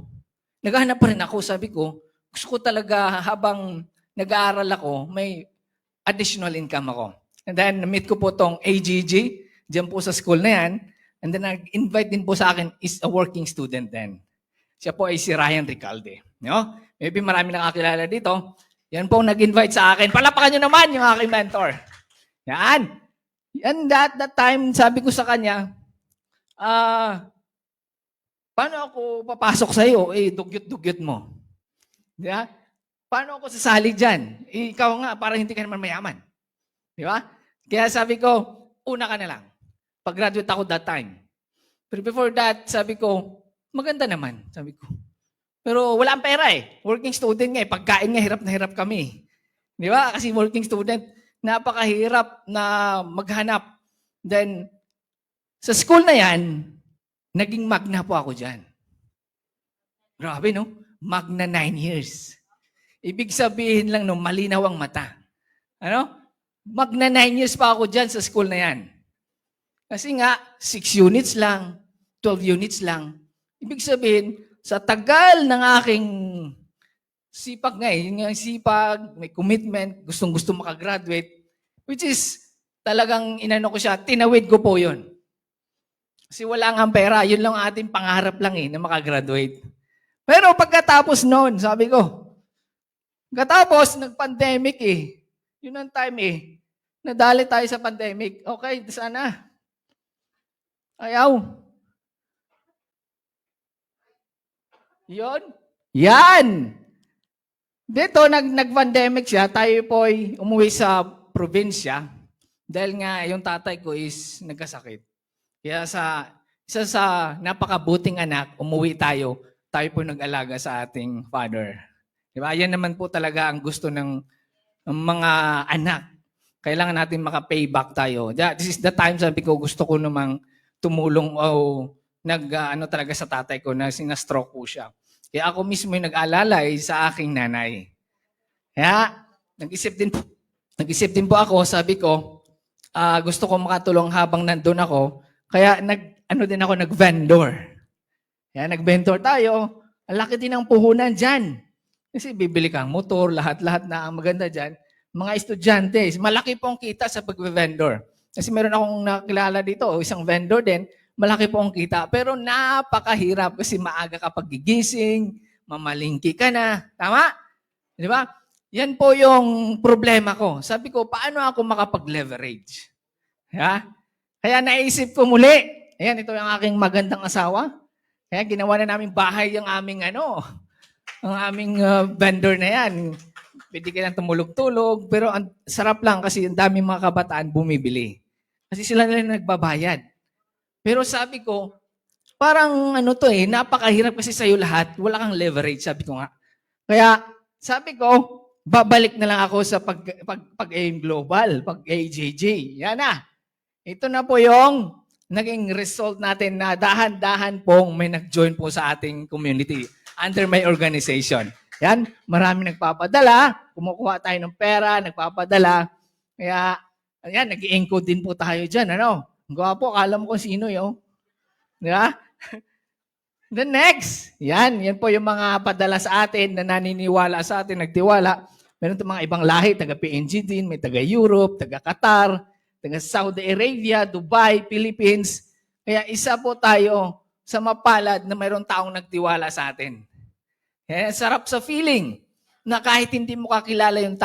[SPEAKER 3] naghahanap pa rin ako, sabi ko, gusto ko talaga habang nag-aaral ako, may additional income ako. And then, na-meet ko po tong AGG, dyan po sa school na yan, and then nag-invite din po sa akin is a working student then. Siya po ay si Ryan Recalde. No? Maybe marami nakakilala dito. Yan po nag-invite sa akin. Palapakan nyo naman yung aking mentor. Yan. And that time, sabi ko sa kanya, paano ako papasok sa iyo? Dugyot-dugyot mo. Di ba? Paano ako sasali dyan? Ikaw nga, para hindi ka naman mayaman. Di ba? Kaya sabi ko, una ka na lang. Pag-graduate ako that time. Pero before that, sabi ko, maganda naman, sabi ko. Pero wala ang pera eh. Working student nga eh. Pagkain nga, hirap na hirap kami. Di ba? Kasi working student, napakahirap na maghanap. Then, sa school na yan, naging magna po ako dyan. Grabe, no? Magna 9 years. Ibig sabihin lang, no, malinaw ang mata. Ano? Magna 9 years pa ako dyan sa school na yan. Kasi nga, 6 units lang, 12 units lang. Ibig sabihin, sa tagal ng aking sipag nga eh. Yung sipag, may commitment, gustong-gusto makagraduate. Which is, talagang inano ko siya, tinawid ko po yun. Kasi wala nga pera, yun lang ang ating pangarap lang eh, na makagraduate. Pero pagkatapos noon, sabi ko, pagkatapos, nag-pandemic eh. Yun ang time eh. Nadali tayo sa pandemic. Okay, sana. Ayaw. Yun. Yan. Dito, nag-pandemic siya. Tayo po'y umuwi sa probinsya dahil nga yung tatay ko is nagkasakit. Kaya isa sa napakabuting anak, umuwi tayo. Tayo po nag-alaga sa ating father. Diba? Yan naman po talaga ang gusto ng mga anak. Kailangan natin maka-payback tayo. This is the time, sabi ko, gusto ko namang tumulong o talaga sa tatay ko na sinastroke po siya. Kaya ako mismo yung nag-alalay sa aking nanay. Kaya, nag-isip din po ako, sabi ko, gusto ko makatulong habang nandun ako. Kaya nag-vendor. Kaya nag-vendor tayo. Ang laki din ng puhunan dyan. Kasi bibili kang motor, lahat-lahat na ang maganda dyan. Mga estudyante, malaki pong kita sa pag-vendor. Kasi meron akong nakilala dito, isang vendor din, malaki pong kita. Pero napakahirap kasi maaga ka pagigising, mamalingki ka na. Tama? Di ba? Yan po yung problema ko. Sabi ko, paano ako makapag-leverage? Kaya naisip ko muli. Ayan, ito yung aking magandang asawa. Kaya ginawa na namin bahay yung aming ang aming vendor na yan. Pwede ka lang tumulog-tulog, pero ang sarap lang kasi ang daming mga kabataan bumibili. Kasi sila na lang nagbabayad. Pero sabi ko, parang napakahirap kasi sa'yo lahat. Wala kang leverage, sabi ko nga. Kaya sabi ko, babalik na lang ako sa pag-aim global, pag-AJJ. Yan na. Ito na po yung naging result natin na dahan-dahan pong may nag-join po sa ating community under my organization. Yan, marami nagpapadala, kumukuha tayo ng pera, nagpapadala. Kaya, ayan, nag-i-encode din po tayo dyan. Gwapo, akala mo kung sino yun. Di ba? The next, yan po yung mga padala sa atin na naniniwala sa atin, nagtiwala. Meron itong mga ibang lahi, taga-PNG din, may taga-Europe, taga-Qatar, taga-Saudi Arabia, Dubai, Philippines. Kaya isa po tayo sa mapalad na mayroong taong nagtiwala sa atin. Sarap sa feeling na kahit hindi mo kakilala yung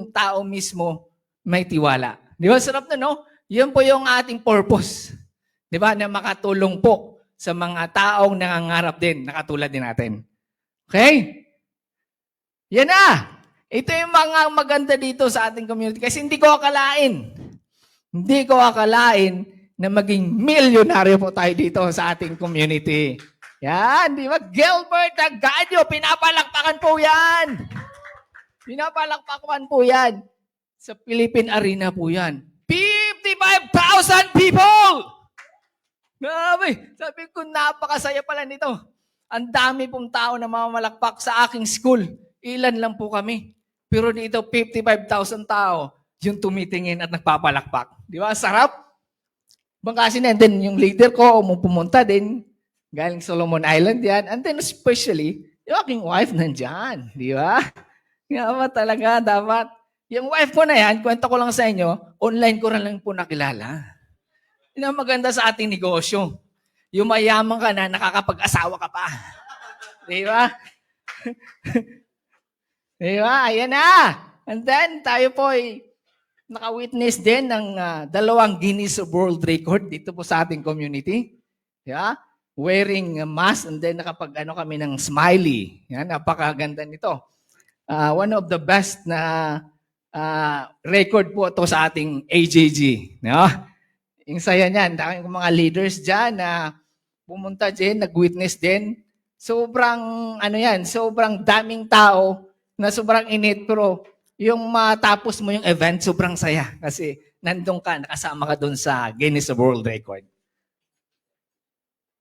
[SPEAKER 3] tao mismo may tiwala. Di ba? Sarap na, no? Yun po yung ating purpose. Di ba? Na makatulong po sa mga taong nangangarap din, nakatulad din natin. Okay? Yan na! Ito yung mga maganda dito sa ating community. Kasi hindi ko akalain na maging milyonaryo po tayo dito sa ating community. Yan, di ba? Gilbert Aganyo, pinapalakpakan po yan. Pinapalakpakan po yan. Sa Philippine Arena po yan. 55,000 people! Grabe! Sabi ko, napakasaya pala nito. Ang dami pong tao na mamamalakpak sa aking school. Ilan lang po kami. Pero dito, 55,000 tao yung tumitingin at nagpapalakpak. Di ba? Sarap. Kasi na din yung leader ko, pumunta din. Galing Solomon Island yan. And then especially, yung aking wife nandyan. Di ba? Nga ba talaga, dapat. Yung wife ko na yan, kwento ko lang sa inyo, online ko lang po nakilala. Yun ang maganda sa ating negosyo. Yung mayaman ka na, nakakapag-asawa ka pa. Di ba? Di ba? Ayan na. And then, tayo po ay naka-witness din ng 2 Guinness World Record dito po sa ating community. Yeah? Wearing a mask and then kami ng smiley. Yan, napakaganda nito. One of the best na record po ito sa ating AJG. No? Yung saya niyan, dahil mga leaders dyan na pumunta din, nag-witness din. Sobrang, sobrang daming tao na sobrang init, pero yung matapos mo yung event, sobrang saya. Kasi nandun ka, nakasama ka dun sa Guinness World Record.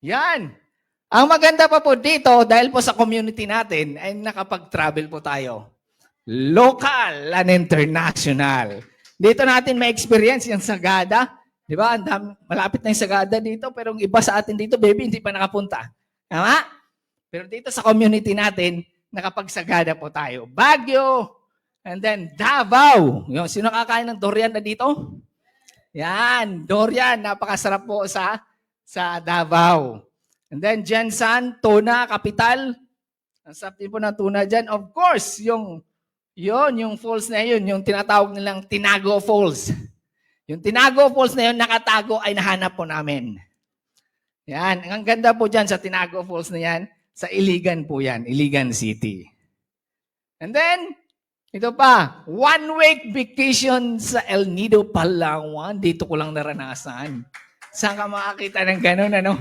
[SPEAKER 3] Yan. Ang maganda pa po dito, dahil po sa community natin, ay nakapag-travel po tayo. Local and international. Dito natin may experience yung Sagada. Di ba? Malapit na yung Sagada dito, pero yung iba sa atin dito, baby, hindi pa nakapunta. Tama? Pero dito sa community natin, nakapagsagada po tayo. Baguio, and then Davao. Yung, sino kakain ng durian na dito? Yan, durian. Napakasarap po sa Davao. And then Jensan, tuna, kapital. Ang sarap din po ng tuna dyan. Of course, yung falls na yun, yung tinatawag nilang Tinago Falls. Yung Tinago Falls na yun, nakatago ay nahanap po namin. Yan, ang ganda po dyan sa Tinago Falls na yan. Sa Iligan po yan, Iligan City. And then, ito pa, 1 week vacation sa El Nido, Palawan. Dito ko lang naranasan. Saan ka makakita ng ganun, ano?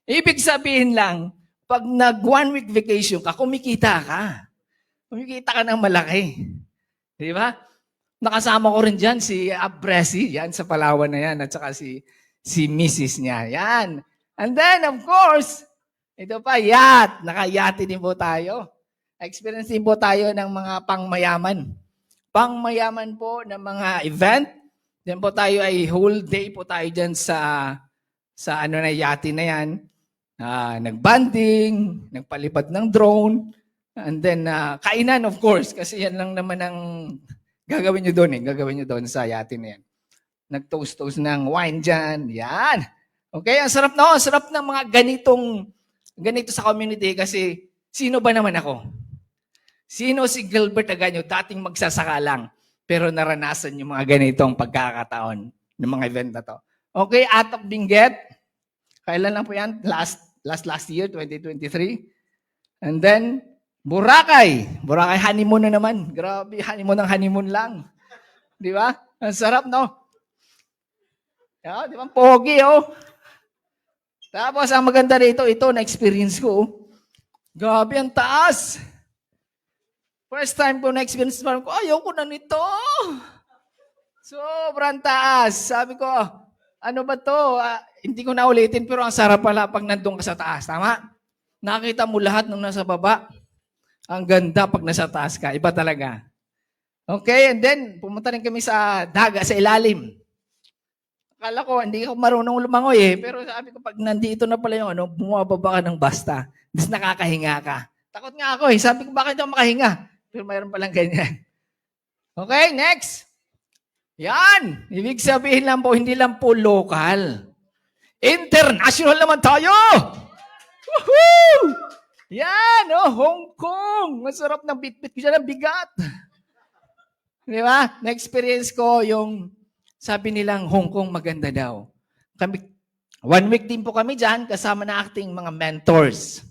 [SPEAKER 3] Ibig sabihin lang, pag nag 1 week vacation ka, kumikita ka. Kumikita ka ng malaki. Di ba? Nakasama ko rin dyan si Abresi, yan sa Palawan na yan, at saka si Mrs. niya. Yan. And then, of course, ito pa, yacht. Nakayati din po tayo. Experience din po tayo ng mga pangmayaman. Pangmayaman po ng mga event. Then po tayo ay whole day po tayo dyan sa yati na yan. Nagbanding, nagpalipad ng drone, and then kainan of course, kasi yan lang naman ang gagawin nyo doon Gagawin nyo doon sa yati na yan. Nag-toast-toast ng wine dyan. Yan. Okay, ang sarap na. Ang sarap ng mga ganito sa community kasi sino ba naman ako? Sino si Gilbert Aganyo, dating magsasaka lang, pero naranasan yung mga ganitong pagkakataon ng mga event na to. Okay, Atap Benguet. Kailan lang po yan? Last year, 2023. And then, Boracay. Boracay, honeymoon na naman. Grabe, honeymoon lang. Di ba? Ang sarap, no? Yeah, di ba? Pogi, oh. Tapos, ang maganda rito, ito, na-experience ko, oh. Grabe, ang taas. First time ko na-experience, parang ko, ayaw ko na nito. Sobrang taas. Sabi ko, ano ba to? Hindi ko na ulitin, pero ang sarap pala pag nandun ka sa taas. Tama? Nakita mo lahat nung nasa baba. Ang ganda pag nasa taas ka. Iba talaga. Okay, and then, pumunta rin kami sa dagat, sa ilalim. Akala ko, hindi ako marunong lumangoy pero sabi ko, pag nandito na pala yung bumababa ka ng basta. Tapos nakakahinga ka. Takot nga ako Sabi ko, bakit ako makahinga? Pero mayroon palang ganyan. Okay, next. Yan. Ibig sabihin lang po, hindi lang po local. International naman tayo! Woohoo! Yan, Hong Kong. Masarap ng bit-bit ko siya ng bigat. Di ba? Na-experience ko yung sabi nilang Hong Kong maganda daw. 1 week din po kami dyan kasama na ating mga mentors.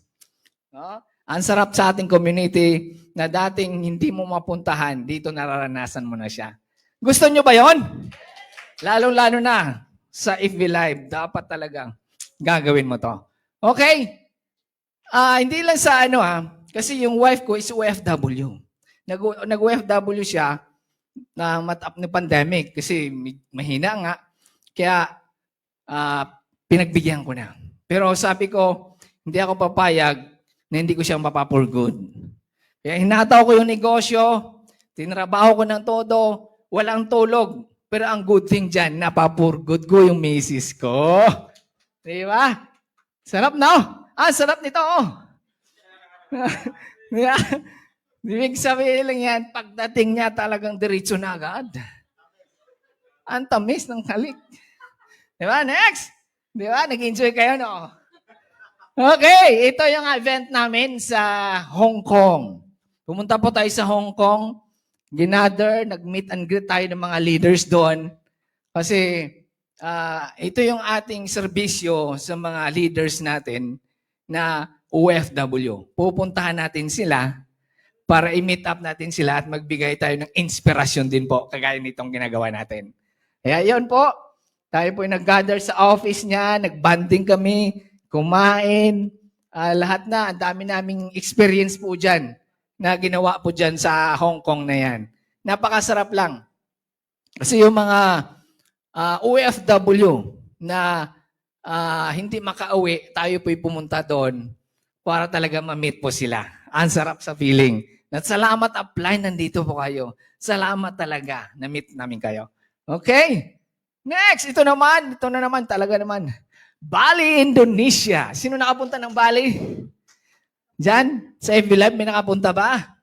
[SPEAKER 3] No? Ang sarap sa ating community na dating hindi mo mapuntahan, dito nararanasan mo na siya. Gusto nyo ba yon? Lalo-lalo na sa FB Live, dapat talagang gagawin mo to. Okay? Hindi lang sa kasi yung wife ko is OFW. Nag-OFW siya na matap na pandemic kasi mahina nga. Kaya pinagbigyan ko na. Pero sabi ko, hindi ako papayag na hindi ko siya mapapor good. Kaya hinataw ko yung negosyo, tinrabaho ko ng todo, walang tulog. Pero ang good thing dyan, napapor good ko yung misis ko. Di ba? Sarap no? Sarap nito Ibig sabihin lang yan, pagdating niya talagang diretso na agad. Ang tamis ng halik. Di ba? Next! Di ba? Nag-enjoy kayo, no? Okay, ito yung event namin sa Hong Kong. Pumunta po tayo sa Hong Kong. Ginather, nag-meet and greet tayo ng mga leaders doon. Kasi ito yung ating serbisyo sa mga leaders natin na OFW. Pupuntahan natin sila para i-meet up natin sila at magbigay tayo ng inspirasyon din po, kagaya nitong ginagawa natin. Kaya yun po, tayo po yung nag-gather sa office niya, nag-banding kami, kumain, lahat na, ang dami naming experience po dyan na ginawa po dyan sa Hong Kong na yan. Napakasarap lang. Kasi yung mga OFW na hindi makauwi, tayo po'y pumunta doon para talaga ma-meet po sila. Ang sarap sa feeling. At salamat apply, nandito po kayo. Salamat talaga, na-meet namin kayo. Okay? Next, ito na naman, talaga naman. Bali, Indonesia. Sino nakapunta ng Bali? Diyan, sa FB Live, may nakapunta ba?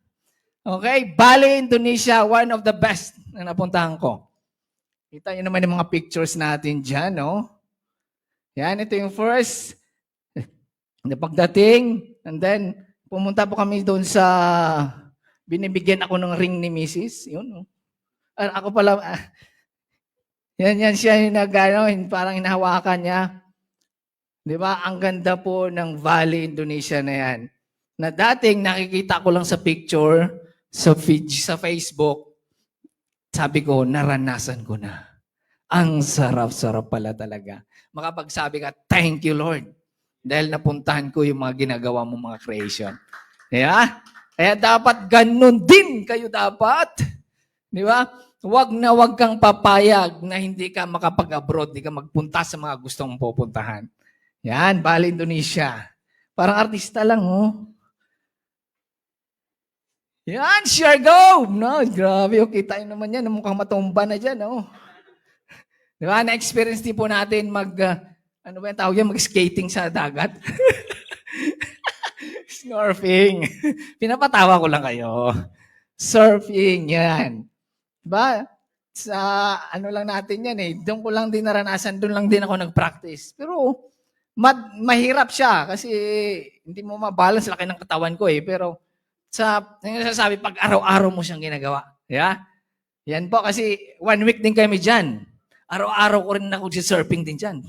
[SPEAKER 3] Okay, Bali, Indonesia, one of the best na napuntahan ko. Kita niyo naman yung mga pictures natin dyan, no? Yan, ito yung first na pagdating. And then, pumunta po kami doon sa, binibigyan ako ng ring ni Mrs. Yun, no? Ako pala, yan siya yung parang hinahawakan niya. Di ba? Ang ganda po ng Valley, Indonesia na yan. Na dating nakikita ko lang sa picture, sa feed, sa Facebook, sabi ko, naranasan ko na. Ang sarap-sarap pala talaga. Makapagsabi ka, thank you Lord. Dahil napuntahan ko yung mga ginagawa mong mga creation. Yeah? Kaya dapat ganun din kayo dapat. Di ba? Huwag na huwag kang papayag na hindi ka makapag-abroad, hindi ka magpunta sa mga gustong pupuntahan. Yan, Bali, Indonesia. Parang artista lang, oh. Yan, share go! No, grabe, okay, tayo naman yan. Mukhang matumba na dyan, oh. Di ba? Na-experience din po natin ano ba yung tawag yan? Mag-skating sa dagat. Snorfing. Pinapatawa ko lang kayo. Surfing, yan. Diba? Sa ano lang natin yan eh. Doon ko lang din naranasan, doon lang din ako nag-practice. Pero mahirap siya kasi hindi mo mabalance laki ng katawan ko eh. Pero yung nasasabi, pag araw-araw mo siyang ginagawa. Yeah? Yan po kasi 1 week din kami dyan. Araw-araw ko rin ako surfing din dyan.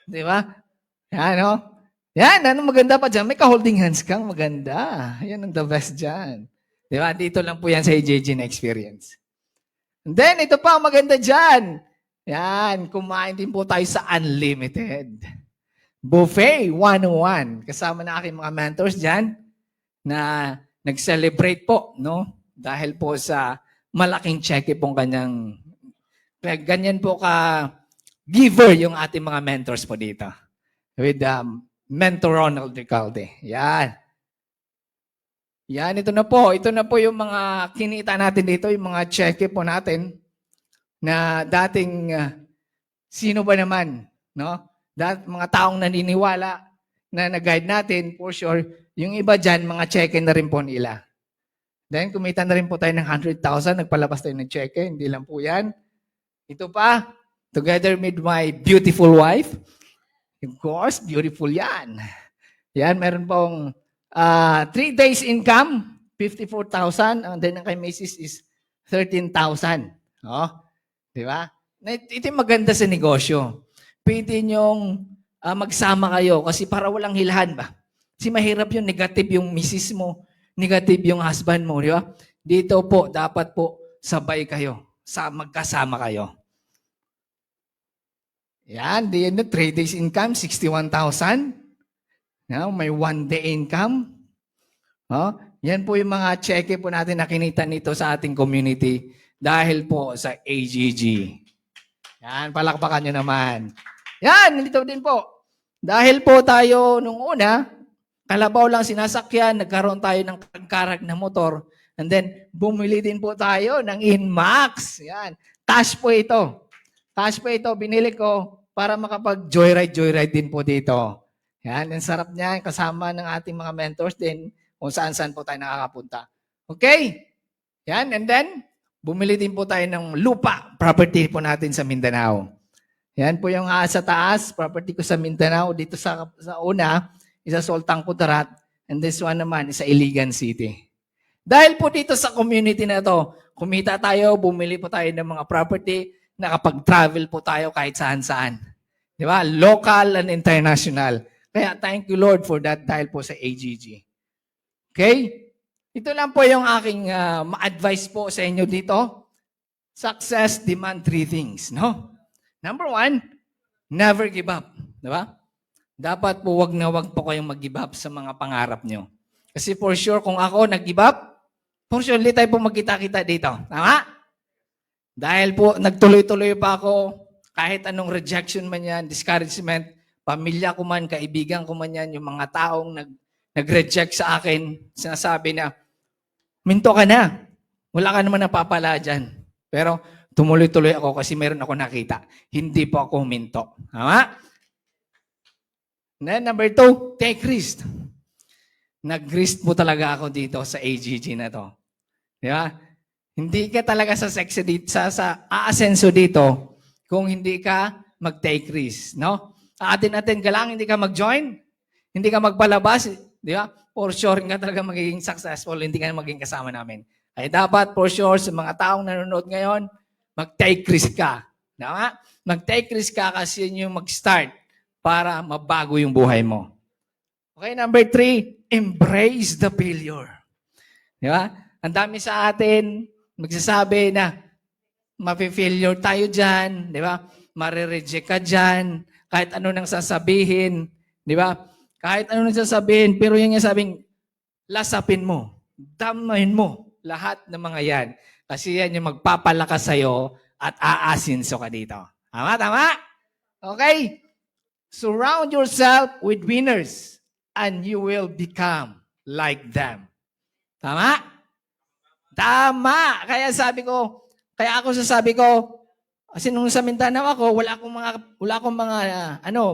[SPEAKER 3] Di ba? Yan, no? Yan, ano maganda pa dyan? May ka-holding hands kang maganda. Yan ang the best dyan. Di ba? Dito lang po yan sa AJJ na experience. And then, ito pa ang maganda dyan. Yan, kumain din po tayo sa Unlimited. Buffet 101. Kasama na aking mga mentors dyan na nag-celebrate po, no? Dahil po sa malaking cheque pong kanyang, ganyan po giver yung ating mga mentors po dito. With Mentor Ronald Recalde. Yan. Yan, ito na po. Ito na po yung mga kinita natin dito, yung mga cheque po natin na dating sino ba naman, no? Mga taong naniniwala na nag-guide natin, for sure, yung iba dyan, mga cheque na rin po nila. Then, kumita na rin po tayo ng 100,000, nagpalabas tayo ng cheque, hindi lang po yan. Ito pa, together with my beautiful wife. Of course, beautiful yan. Yan, meron pong 3 days income, 54,000. And then ang kay Mrs. is 13,000. Oh, di ba? Ito yung maganda sa negosyo. Pwede nyong magsama kayo kasi para walang hilahan ba? Kasi mahirap yung negative yung Mrs. mo, negative yung husband mo, di ba? Dito po, dapat po sabay kayo, magkasama kayo. Yan, 3 days income, 61,000. Now, may 1 day income. Oh, yan po yung mga cheque po natin na kinita nito sa ating community dahil po sa AGG. Yan, palakpakan nyo naman. Yan, dito din po. Dahil po tayo nung una, kalabaw lang sinasakyan, nagkaroon tayo ng pagkarag na motor, and then bumili din po tayo ng Inmax. Yan, cash po ito. Cash po ito, binili ko para makapag-joyride din po dito. Yan, ang sarap niya, kasama ng ating mga mentors din kung saan-saan po tayo nakakapunta. Okay? Yan, and then, bumili din po tayo ng lupa, property po natin sa Mindanao. Yan po yung sa taas, property ko sa Mindanao. Dito sa una, isa Sultan Kudarat, and this one naman is sa Iligan City. Dahil po dito sa community na to, kumita tayo, bumili po tayo ng mga property, nakapag-travel po tayo kahit saan-saan. Di ba? Local and international. Kaya thank you Lord for that dahil po sa AGG. Okay? Ito lang po yung aking ma-advise po sa inyo dito. Success demand 3 things, no? Number 1, never give up. Di ba? Dapat po wag na wag po kayong mag-give up sa mga pangarap nyo. Kasi for sure, kung ako nag-give up, for sure, hindi tayo po magkita-kita dito. Tama? Dahil po, nagtuloy-tuloy pa ako, kahit anong rejection man yan, discouragement, pamilya ko man, kaibigan ko man yan, yung mga taong nag-reject sa akin, sinasabi na, minto ka na. Wala ka naman napapala dyan. Pero tumuloy-tuloy ako kasi meron ako nakita. Hindi po ako huminto. Tama? Then number 2, take risk. nag-risk mo talaga ako dito sa AGG na to. Di ba? Hindi ka talaga sa section dito, sa aasenso dito kung hindi ka mag-take risk, no? Atin galang hindi ka mag-join, hindi ka magpalabas, di ba? For sure, hindi ka talaga magiging successful, hindi ka magiging kasama namin. Ay dapat, for sure, sa mga taong nanonood ngayon, mag-take risk ka. Tama? Mag-take risk ka kasi yun yung mag-start para mabago yung buhay mo. Okay, number 3, embrace the failure. Di ba? Ang dami sa atin magsasabi na mafe-failure tayo dyan, di ba? Mare-reject ka dyan, kahit ano nang sasabihin, di ba? Kahit ano nang sasabihin, pero yung sabing, lasapin mo, damahin mo, lahat ng mga yan. Kasi yan yung magpapalakas sa'yo at aasinso ka dito. Tama? Tama? Okay? Surround yourself with winners and you will become like them. Tama? Tama! Kaya ako sasabi ko, kasi nung sa Mindanao ako, wala akong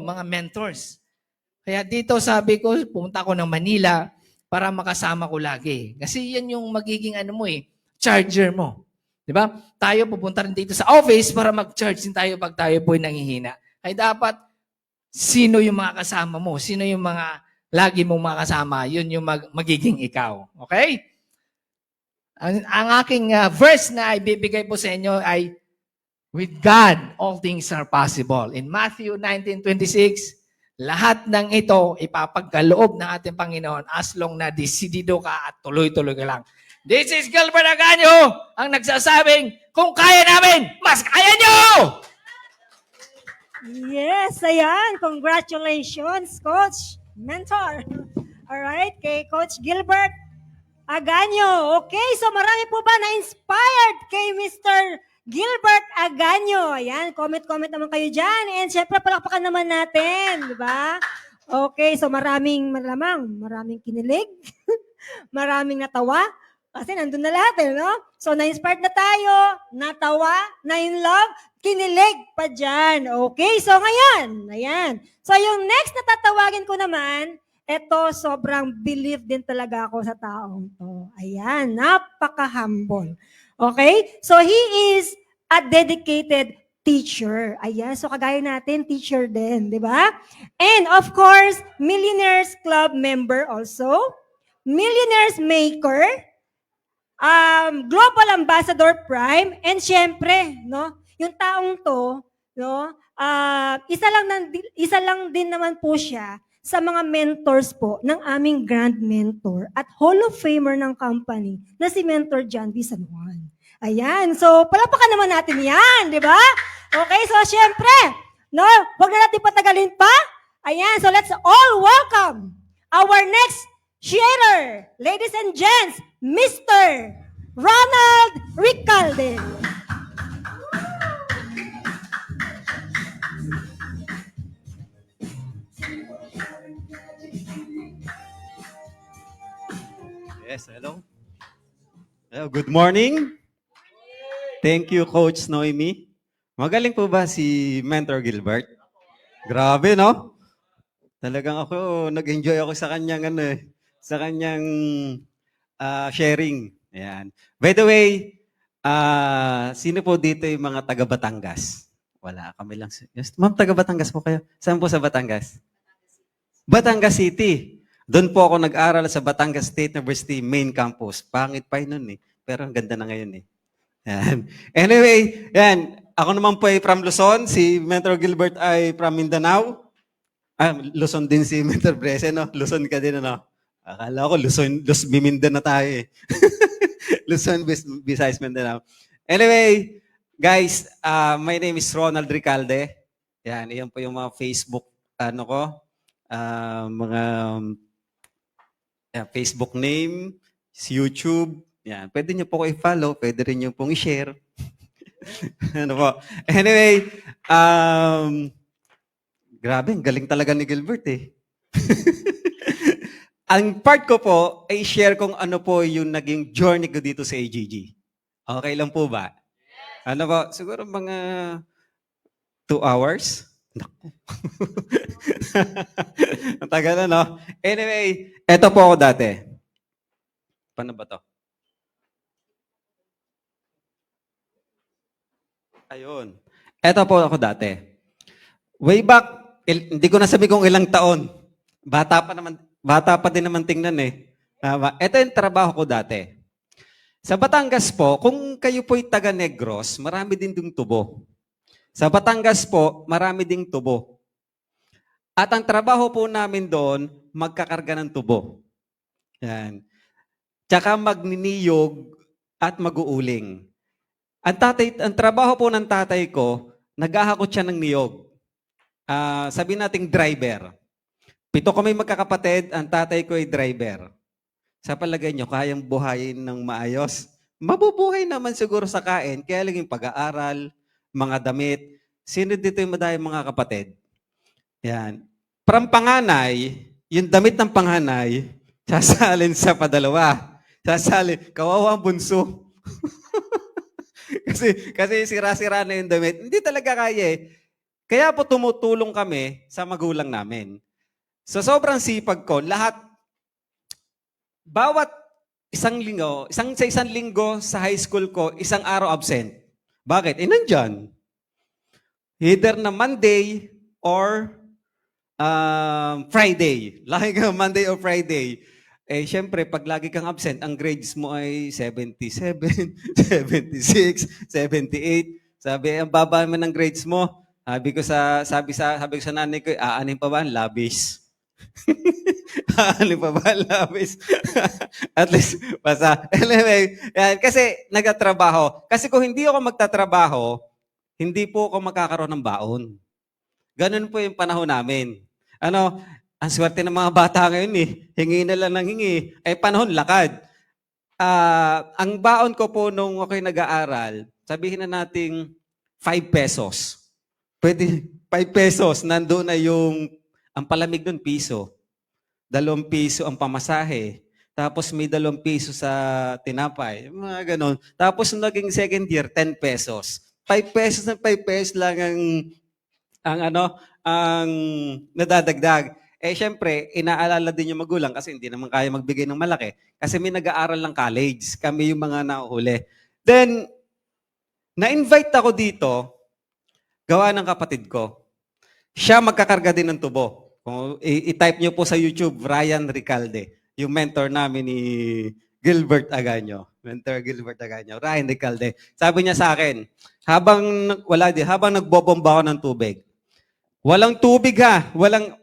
[SPEAKER 3] mga mentors. Kaya dito sabi ko, pumunta ako ng Manila para makasama ko lagi. Kasi yan yung magiging charger mo. Di ba? Tayo pupunta rin dito sa office para mag-charge din tayo pag tayo po'y nangihina. Ay dapat, sino yung mga kasama mo? Sino yung mga lagi mong makasama? Yun yung magiging ikaw. Okay? Ang aking verse na ibibigay po sa inyo ay, with God, all things are possible. In Matthew 19:26, lahat ng ito ipapagkaloob ng ating Panginoon as long na desidido ka at tuloy-tuloy ka lang. This is Gilbert Aganyo, ang nagsasabing, kung kaya namin, mas kaya nyo!
[SPEAKER 1] Yes, ayan. Congratulations, Coach, Mentor. Alright, kay Coach Gilbert Aganyo. Okay, so marami po ba na-inspired kay Mr. Gilbert Aganyo? Ayan, comment naman kayo dyan. And syempre, palakpakan naman natin, di ba? Okay, so maraming kinilig, maraming natawa, kasi nandun na lahat, no? So, na-inspired na tayo, natawa, na-in-love, kinilig pa dyan. Okay, so ngayon, ayan. So, yung next na tatawagin ko naman, eto, sobrang believe din talaga ako sa taong to. Ayan, napaka-humble. Okay? So, he is a dedicated teacher. Ayan, so kagaya natin, teacher din, di ba? And of course, Millionaires Club member also, Millionaires Maker, Global Ambassador Prime, and syempre, no, yung taong to, no, isa lang din naman po siya sa mga mentors po ng aming grand mentor at Hall of Famer ng company na si Mentor John V. San Juan. Ayan, so palapakan naman natin yan, di ba? Okay, so syempre, no, wag na natin patagalin pa. Ayan, so let's all welcome our next sharer, ladies and gents, Mr. Ronald Ricalde.
[SPEAKER 4] Yes, hello. Hello, good morning. Thank you, Coach Noemi. Magaling po ba si Mentor Gilbert? Grabe, no? Talagang nag-enjoy ako sa kanyang sharing. Ayan. By the way, sino po dito yung mga taga Batangas? Wala, kami lang. Yes, ma'am, taga Batangas po kayo. Saan po sa Batangas? Batangas City. Doon po ako nag-aral sa Batangas State University main campus. Pangit pa yun eh. Pero ang ganda na ngayon eh. Yan. Anyway, yan. Ako naman po ay from Luzon. Si Mentor Gilbert ay from Mindanao. Luzon din si Mentor Brese, no? Luzon ka din, ano? Akala ko Luzon Bimindan na tayo eh. Luzon, Visayas, Mindanao. Anyway, guys, my name is Ronald Ricalde. Yan, iyan po yung mga Facebook, Facebook name, YouTube. Yan. Pwede nyo po ko i-follow. Pwede rin nyo pong i-share. Ano po? Anyway, grabe, galing talaga ni Gilbert eh. Ang part ko po ay share kung ano po yung naging journey ko dito sa AGG. Okay lang po ba? Ano po? Siguro mga 2 hours. Ang tagal na, no? Anyway, eto po ako dati. Paano ba to? Ayun. Eto po ako dati. Way back, hindi ko nasabi kung ilang taon. Bata pa din naman tingnan eh. Tama. Ito yung trabaho ko dati. Sa Batangas po, kung kayo po'y taga Negros, marami din ding tubo. Sa Batangas po, marami ding tubo. At ang trabaho po namin doon, magkakarga ng tubo. Yan. Tsaka magniniyog at mag-uuling. Ang trabaho po ng tatay ko, naghahakot siya ng niyog. Sabihin nating driver. 7 kami magkakapatid, ang tatay ko ay driver. Sa palagay nyo, kayang buhayin ng maayos? Mabubuhay naman siguro sa kain, kaya lang yung pag-aaral, mga damit. Sino dito yung madayang mga kapatid? Yan. From panganay, yung damit ng panganay, sasalin sa padalawa. Sasalin, kawawa ang bunso. kasi sira-sira na yung damit. Hindi talaga kaya eh. Kaya po tumutulong kami sa magulang namin. So sobrang sipag ko, bawat isang linggo sa high school ko, isang araw absent. Bakit? Nandyan. Either na Monday or Friday. Lagi ka Monday or Friday. Syempre, pag lagi kang absent, ang grades mo ay 77, 76, 78. Sabi, ang baba naman ng grades mo. Sabi ko sa nanay ko, aanin pa ba? Labis. Aanin pa ba? Labis. At least, basta. Anyway, yan, kasi nagtatrabaho. Kasi kung hindi ako magtatrabaho, hindi po ako magkakaroon ng baon. Ganun po yung panahon namin. Ang swerte ng mga bata ngayon hingi na lang ng hingi. Panahon, lakad. Ang baon ko po nung ako'y nag-aaral, sabihin na nating 5 pesos. Pwede, 5 pesos, nandoon na ang palamig doon, piso. 2 piso ang pamasahe. Tapos may 2 piso sa tinapay. Mga ganon. Tapos naging second year, 10 pesos. 5 pesos na 5 pesos lang ang nadadagdag. Syempre, inaalala din yung magulang kasi hindi naman kaya magbigay ng malaki. Kasi may nag-aaral ng college. Kami yung mga nauhuli. Then, na-invite ako dito, gawa ng kapatid ko. Siya magkakarga din ng tubo. Kung i-type nyo po sa YouTube, Ryan Recalde. Yung mentor namin ni Gilbert Aganyo. Mentor Gilbert Aganyo. Ryan Recalde. Sabi niya sa akin, habang nagbobomba ako ng tubig, walang tubig ha.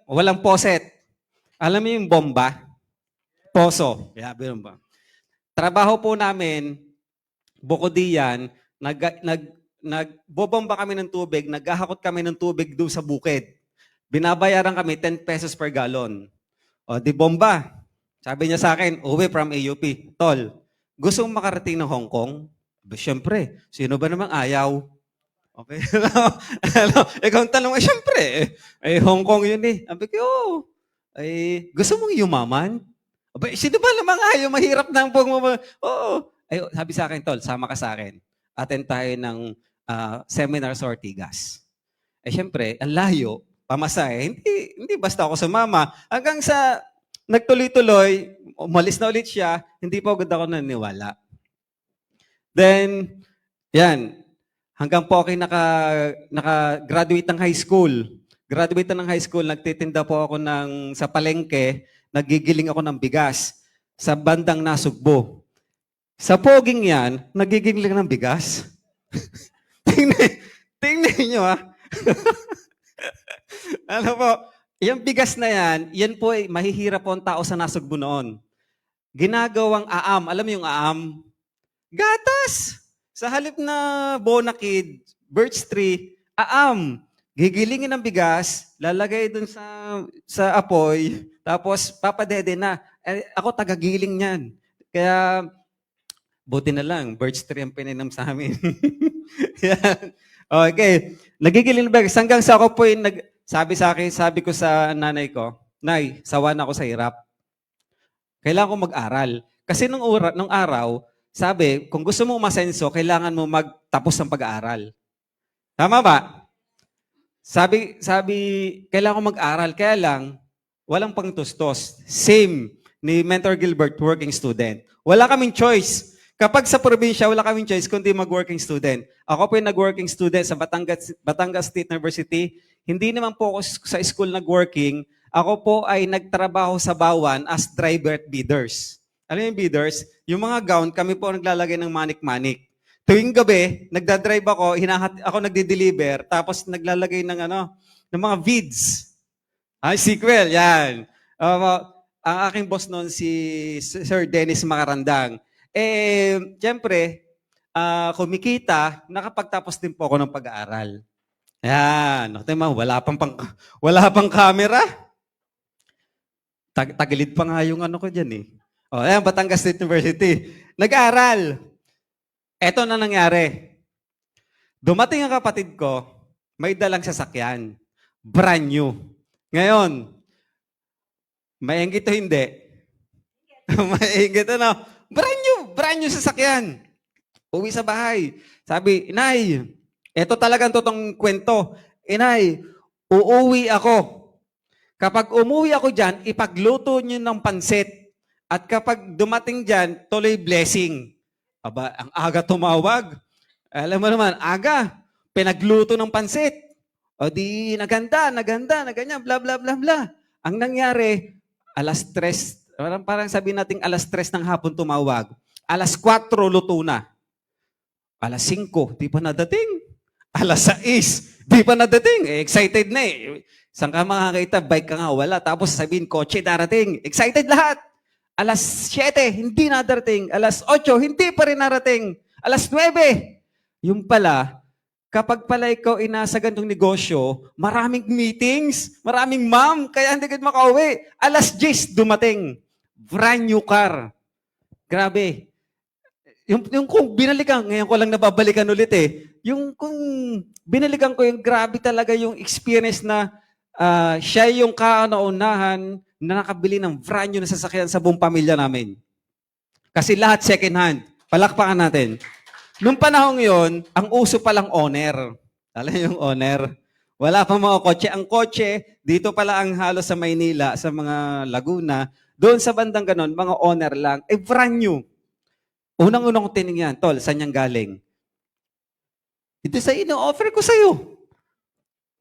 [SPEAKER 4] Walang poset. Alam mo yung bomba? Poso. Ba? Trabaho po namin, bukod diyan, nagbobomba kami ng tubig, naghahakot kami ng tubig doon sa bukid. Binabayaran kami 10 pesos per gallon. O, di bomba. Sabi niya sa akin, uwi from AUP. Tol, gusto mong makarating ng Hong Kong? Siyempre, sino ba namang ayaw? Okay. Ikaw ang tanong, siyempre, Hong Kong yun eh. Sabi ko, gusto mong yumaman? Sino ba namang ayaw, mahirap na ang Oo. Sabi sa akin, Tol, sama ka sa akin. Attend tayo ng seminar sa Ortigas. Siyempre, ang layo, pamasahe, hindi basta ako sumama. Hanggang sa nagtuloy-tuloy, umalis na ulit siya, hindi pa agad ako naniniwala. Then, yan, hanggang po ako naka-graduate ng high school. Graduate ng high school, nagtitinda po ako sa palengke, nagigiling ako ng bigas sa bandang Nasugbo. Sa poging yan, nagigiling ng bigas. tingnan nyo Ano po, yung bigas na yan po ay mahihirap po ang tao sa Nasugbo noon. Ginagawang aam. Alam mo yung aam? Gatas! Sa halip na bonakid, birch tree, aam. Gigilingin ng bigas, lalagay dun sa apoy, tapos papadede na. Ako tagagiling niyan. Kaya, buti na lang, birch tree ang pininom sa amin. Yan. Okay. Nagigiling ng bigas. Hanggang sa ako po sabi ko sa nanay ko, Nay, sawa na ako sa hirap. Kailangan ko mag-aral. Kasi nung araw, sabi, kung gusto mo umasenso, kailangan mo magtapos ng pag-aaral. Tama ba? sabi, kailangan ko mag-aral. Kaya lang, walang pangtustos. Same ni Mentor Gilbert, working student. Wala kaming choice. Kapag sa probinsya, wala kaming choice kundi mag-working student. Ako po yung nag-working student sa Batangas State University. Hindi naman po ako sa school nag-working. Ako po ay nagtrabaho sa Bawan as driver at bidders. Alam yung bidders? Yung mga gown, kami po naglalagay ng manik-manik. Tuwing gabi, nagdadrive ako, ako nagde-deliver, tapos naglalagay ng ng mga vids. Ay, sequel, yan. Ang aking boss noon, si Sir Dennis Macarandang. Siyempre, kumikita, nakapagtapos din po ako ng pag-aaral. Yan. Wala pang camera. Tagilid pa nga yung ko dyan eh. Ayan, Batangas State University. Nag-aaral. Eto na nangyari. Dumating ang kapatid ko, may dalang sasakyan. Brand new. Ngayon, maingit o hindi? Maingit brand new sasakyan. Uwi sa bahay. Sabi, Inay, eto talagang totoong kwento. Inay, uuwi ako. Kapag umuwi ako dyan, ipagluto nyo ng pansit. At kapag dumating dyan, tuloy blessing. Aba, ang aga tumawag. Alam mo naman, aga. Pinagluto ng pansit. O di, naganda, ganyan, bla, bla, bla, bla. Ang nangyari, alas 3, parang sabihin natin alas 3 ng hapon tumawag. Alas 4, luto na. Alas 5, di pa nadating. Alas 6, di pa nadating. Excited na eh. Saan ka makakita? Bike ka nga, wala. Tapos sabihin, kotse darating. Excited lahat. Alas 7, hindi nadarating. Alas 8, hindi pa rin narating. Alas 9. Yung pala, kapag pala ikaw inasa ganitong negosyo, maraming meetings, maraming ma'am, kaya hindi ka makauwi. Alas 10, dumating. Brand new car. Grabe. Yung kung binalikan, ngayon ko lang nababalikan ulit eh. Yung kung binalikan ko yung grabe talaga yung experience na siya yung kauna-unahan na nakabili ng brand new na sasakyan sa buong pamilya namin. Kasi lahat second hand. Palakpakan natin. Nung panahon yon, ang uso palang owner. Alam yung owner? Wala pa mga kotse. Ang kotse, dito pala ang halos sa Maynila, sa mga Laguna. Doon sa bandang ganon, mga owner lang. Brand new. Unang-unang ko tinignan, tol, saan yung galing? Ito sa ino-offer ko sa'yo.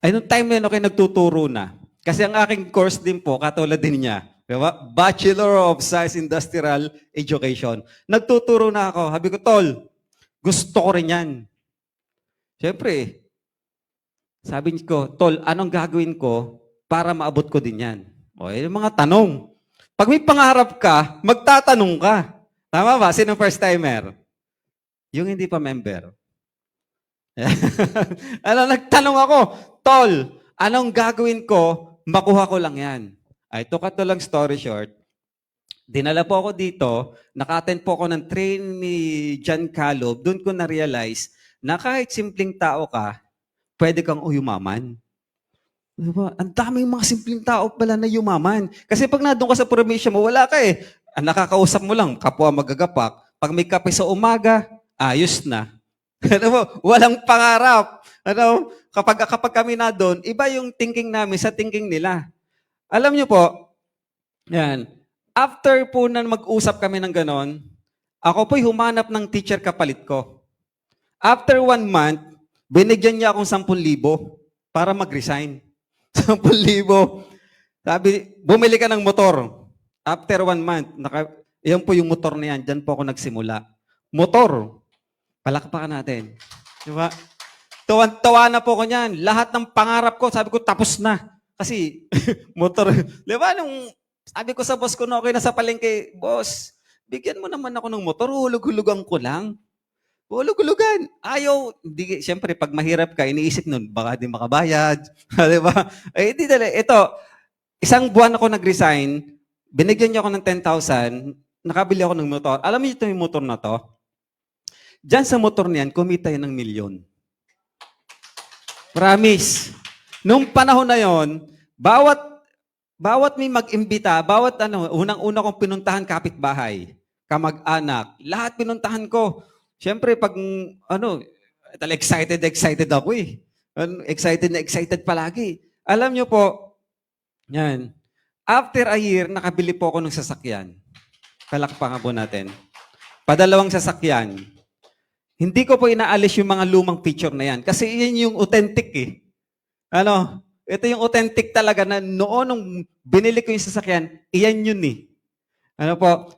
[SPEAKER 4] Ay, nung time na yun, okay, nagtuturo na. Kasi ang aking course din po, katulad din niya, diba? Bachelor of Science Industrial Education. Nagtuturo na ako. Sabi ko, tol, gusto ko rin yan. Siyempre, sabi ko, tol, anong gagawin ko para maabot ko din yan? O, yung mga tanong. Pag may pangarap ka, magtatanong ka. Tama ba? Sino first timer? Yung hindi pa member. Nagtanong ako, tol, anong gagawin ko? Makuha ko lang yan. Ay, to cut to lang story short. Dinala po ako dito, naka-attend po ako ng train ni John Calob. Doon ko na-realize na kahit simpleng tao ka, pwede kang yumaman. Diba? Ang daming mga simpleng tao pala na yumaman. Kasi pag nandun ka sa probinsya mo, wala ka eh. Ang nakakausap mo lang, kapwa magagapak. Pag may kape sa umaga, ayos na. Walang pangarap. Kapag kami na doon, iba yung thinking namin sa thinking nila. Alam niyo po, yan, after po na mag-usap kami ng ganon, ako po'y humanap ng teacher kapalit ko. After 1 month, binigyan niya akong 10,000 para mag-resign. 10,000. Sabi, bumili ka ng motor. After 1 month, yan po yung motor na yan. Diyan po ako nagsimula. Motor. Palakpakan natin. Diba? Tawa na po ko niyan. Lahat ng pangarap ko, sabi ko, tapos na. Kasi, motor. Diba, sabi ko sa boss ko na okay na sa palengke, boss, bigyan mo naman ako ng motor, hulug-hulugan ko lang. Hulug-hulugan. Ayaw. Siyempre, pag mahirap ka, iniisip nun, baka di makabayad. Diba? Eh, di dali. Ito, 1 buwan ako nag-resign, binigyan niya ako ng 10,000, nakabili ako ng motor. Alam niyo ito yung motor na to? Diyan sa motor niyan, kumita yan ng 1,000,000. Promise. Nung panahon na yon, bawat may mag-imbita, unang-una kong pinuntahan kapitbahay, kamag-anak, lahat pinuntahan ko. Siyempre, pag, excited ako eh. Excited na excited palagi. Alam nyo po, yan. After a year, nakabili po ako ng sasakyan. Palakpakan po natin. Padalawang sasakyan. Hindi ko po inaalis yung mga lumang picture na yan. Kasi yan yung authentic eh. Ito yung authentic talaga na noon nung binili ko yung sasakyan, iyan yun eh.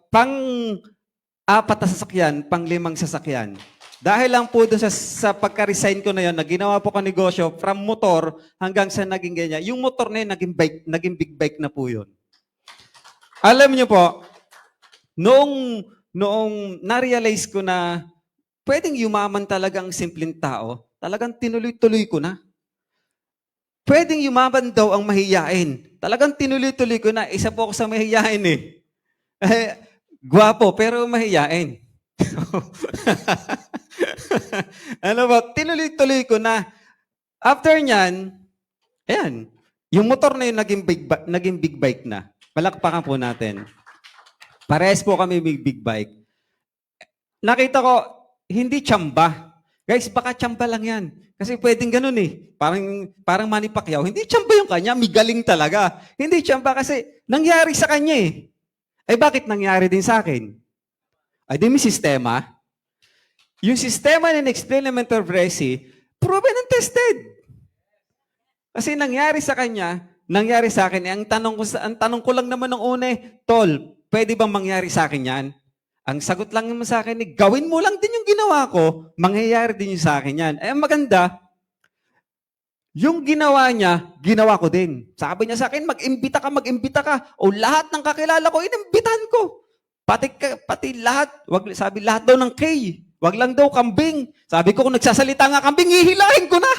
[SPEAKER 4] Pang-4 na sasakyan, pang-5 sasakyan. Dahil lang po doon sa pagka-resign ko na yun, na ginawa po ko negosyo from motor hanggang sa naging ganyan. Yung motor na yun, naging big bike na po yun. Alam niyo po, noong na-realize ko na pwedeng yumaman talaga ang simpleng tao, talagang tinuloy-tuloy ko na. Pwedeng yumaman daw ang mahiyain. Talagang tinuloy-tuloy ko na. Isa po ako sa mahiyain eh. Gwapo, pero mahiyain. Tinuloy-tuloy ko na. After nyan, ayan, yung motor na yun naging big bike na. Palakpakan po natin. Parehas po kami big bike. Nakita ko, hindi tsamba. Guys, baka tsamba lang yan. Kasi pwedeng ganun eh. Parang Manny Pacquiao. Hindi tsamba yung kanya, migaling talaga. Hindi tsamba kasi nangyari sa kanya eh. Ay bakit nangyari din sa akin? Ay di may sistema. Yung sistema na in-explain ng Mentor Bressy, proven and tested. Kasi nangyari sa kanya, nangyari sa akin. Ang tanong ko lang naman ng una Tol, pwede bang mangyari sa akin yan? Ang sagot lang naman sa akin gawin mo lang din yung ginawa ko, mangyayari din yung sa akin yan. Ang maganda, yung ginawa niya, ginawa ko din. Sabi niya sa akin, mag-imbita ka. O lahat ng kakilala ko, inimbitahan ko. Pati lahat, sabi lahat daw ng K. Wag lang daw kambing. Sabi ko, kung nagsasalita nga kambing, hihilahin ko na.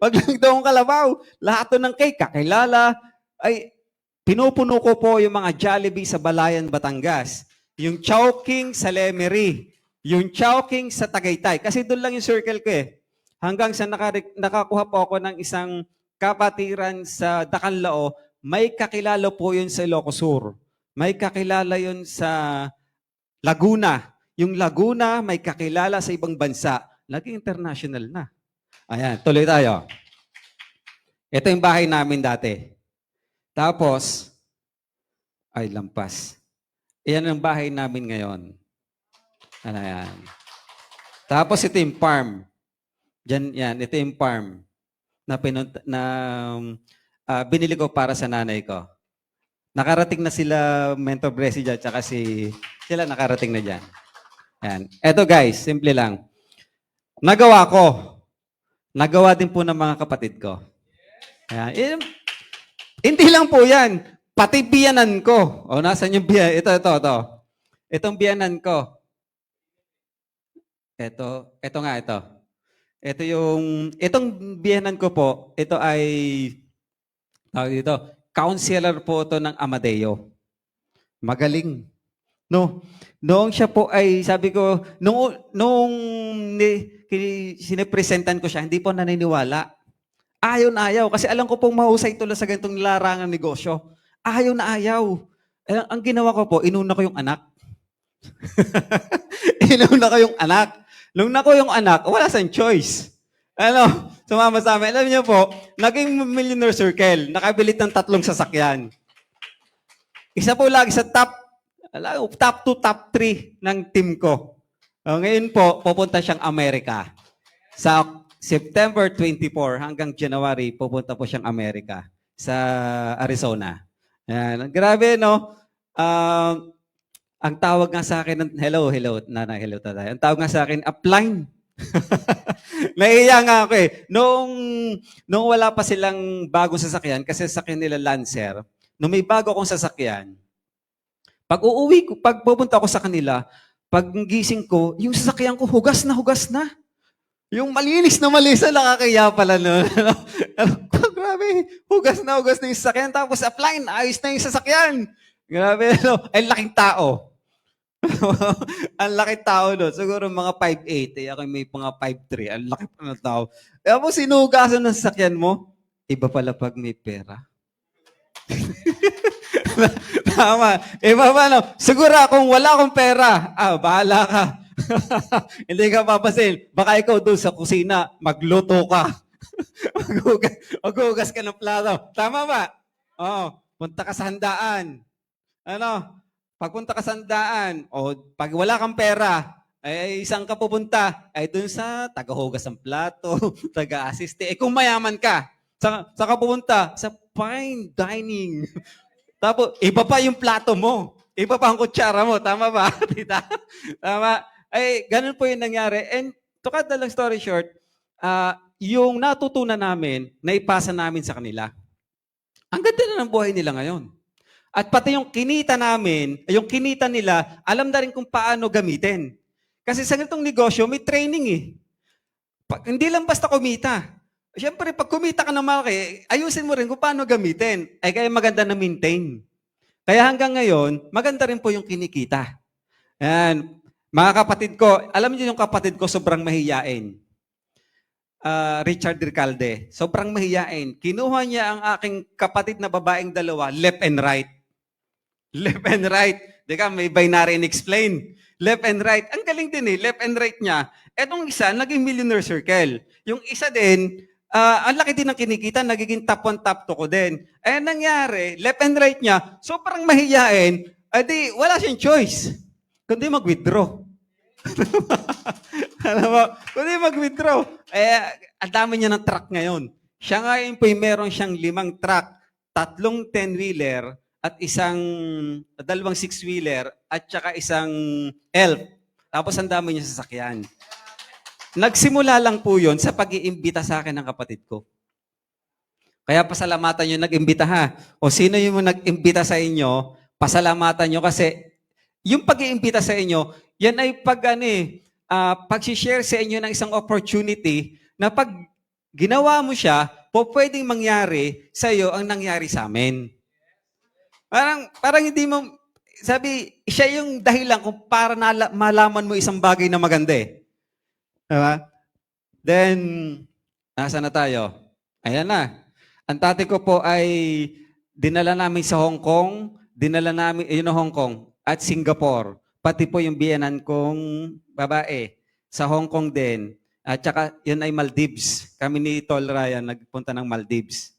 [SPEAKER 4] Wag lang daw ang kalabaw. Lahat daw ng K, kakilala. Ay, pinupuno ko po yung mga Jollibee sa Balayan, Batangas. Yung Chowking sa Lemery. Yung Chowking sa Tagaytay. Kasi doon lang yung circle ko eh. Hanggang sa nakakuha po ako ng isang kapatiran sa Dacanlao, may kakilala po yun sa Ilocos Sur. May kakilala yun sa Laguna. Yung Laguna, may kakilala sa ibang bansa. Naging international na. Ayan, tuloy tayo. Ito yung bahay namin dati. Tapos, ay lampas. Iyan ang bahay namin ngayon. Ano yan? Tapos ito yung farm. Ito yung farm na binili ko para sa nanay ko. Nakarating na sila, Mentor Bressy dyan, tsaka sila nakarating na dyan. Yan. Eto guys, simple lang. Nagawa ko. Nagawa din po ng mga kapatid ko. Yan. Hindi lang po yan. Pati biyanan ko. O, nasan yung biyanan? Ito. Itong biyanan ko. Ito nga. Itong biyanan ko po, ito ay, counselor po ito ng Amadeo. Magaling. No, noong siya po ay, sabi ko, noong sinipresentan ko siya, hindi po naniniwala. Ayaw na ayaw. Kasi alam ko pong mahusay tuloy sa ganitong larangan negosyo. Ayaw na ayaw. Ang ginawa ko po, inuna ko yung anak. Inuna ko yung anak. Nung nako yung anak, wala sang choice. Sumama sa amin. Alam niyo po, naging millionaire circle. Nakabilit ng 3 sasakyan. Isa po lagi sa top 2, top 3 ng team ko. Ngayon po, pupunta siyang Amerika. Sa September 24 hanggang January, pupunta po siyang Amerika sa Arizona. Yan. Grabe, no? Ang tawag nga sa akin, hello, nanay, hello tatay. Ang tawag nga sa akin, upline. Nahiya nga ako eh. Noong wala pa silang bagong sasakyan, kasi sasakyan nila Lancer, nung may bago akong sasakyan, pag pupunta ko sa kanila, pag gising ko, yung sasakyan ko, hugas na. Yung malinis na nakakaya pala no. Grabe, hugas na yung sasakyan. Tapos upline, ayos na yung sasakyan. Grabe, no? Ay, laking tao. Ang laking tao doon. Siguro mga 5'8". Ako may mga 5'3". Ang laki pa ng tao. Tapos sinugasan ng sasakyan mo, iba pala pag may pera. Tama. Iba pa, no? Siguro kung wala akong pera, bahala ka. Hindi ka papasin. Baka ikaw doon sa kusina, magluto ka. Maghugas ka ng plato. Tama ba? Oo. Punta ka sa handaan. Ano? Pagpunta ka sa handaan, o pag wala kang pera, ay isang ka pupunta, ay dun sa tagahugas ng plato, taga-assiste. Eh kung mayaman ka, sa ka pupunta? Sa fine dining. Tapos, iba pa yung plato mo. Iba pa ang kutsara mo. Tama ba? Tita? Tama? Ay, ganun po yung nangyari. And to cut the long story short, yung natutunan namin, naipasa namin sa kanila. Ang ganda na ng buhay nila ngayon. At pati yung kinita namin, yung kinita nila, alam na rin kung paano gamitin. Kasi sa ganitong negosyo, may training eh. Hindi lang basta kumita. Siyempre, pag kumita ka ng malaki, ayusin mo rin kung paano gamitin. Ay kaya maganda na maintain. Kaya hanggang ngayon, maganda rin po yung kinikita. Yan. Mga kapatid ko, alam niyo yung kapatid ko sobrang mahiyain. Richard Ricalde. Sobrang mahiyain. Kinuha niya ang aking kapatid na babaeng dalawa, left and right. Left and right. Deka, may binary and explain. Left and right. Ang galing din eh, left and right niya. Etong isa, naging millionaire circle. Yung isa din, ang laki din ng kinikita, nagiging top 1, top 2 ko din. Eh, nangyari, left and right niya, sobrang mahiyain, edi wala siyang choice. Kundi mag-withdraw. Alam mo, kundi mag-withdraw. Eh, ang dami niya ng truck ngayon. Siya ngayon po meron siyang 5 truck, 3 10-wheeler, at 2 6-wheeler, at saka isang elf. Tapos ang dami niya sasakyan. Nagsimula lang po yun sa pag-iimbita sa akin ng kapatid ko. Kaya pasalamatan nyo nag-imbita ha. O sino yung nag-imbita sa inyo, pasalamatan nyo kasi yung pag-iimbita sa inyo, yan ay pag-share sa inyo ng isang opportunity na pag ginawa mo siya, pwedeng mangyari sa iyo ang nangyari sa amin. Parang hindi mo, sabi, siya yung dahilan kung para malaman mo isang bagay na maganda eh. Diba? Then, nasa na tayo? Ayan na. Ang tatay ko po ay dinala namin sa Hong Kong, Hong Kong at Singapore. Pati po yung biyenan kong babae sa Hong Kong din. At saka yun ay Maldives. Kami ni Tol Ryan nagpunta ng Maldives.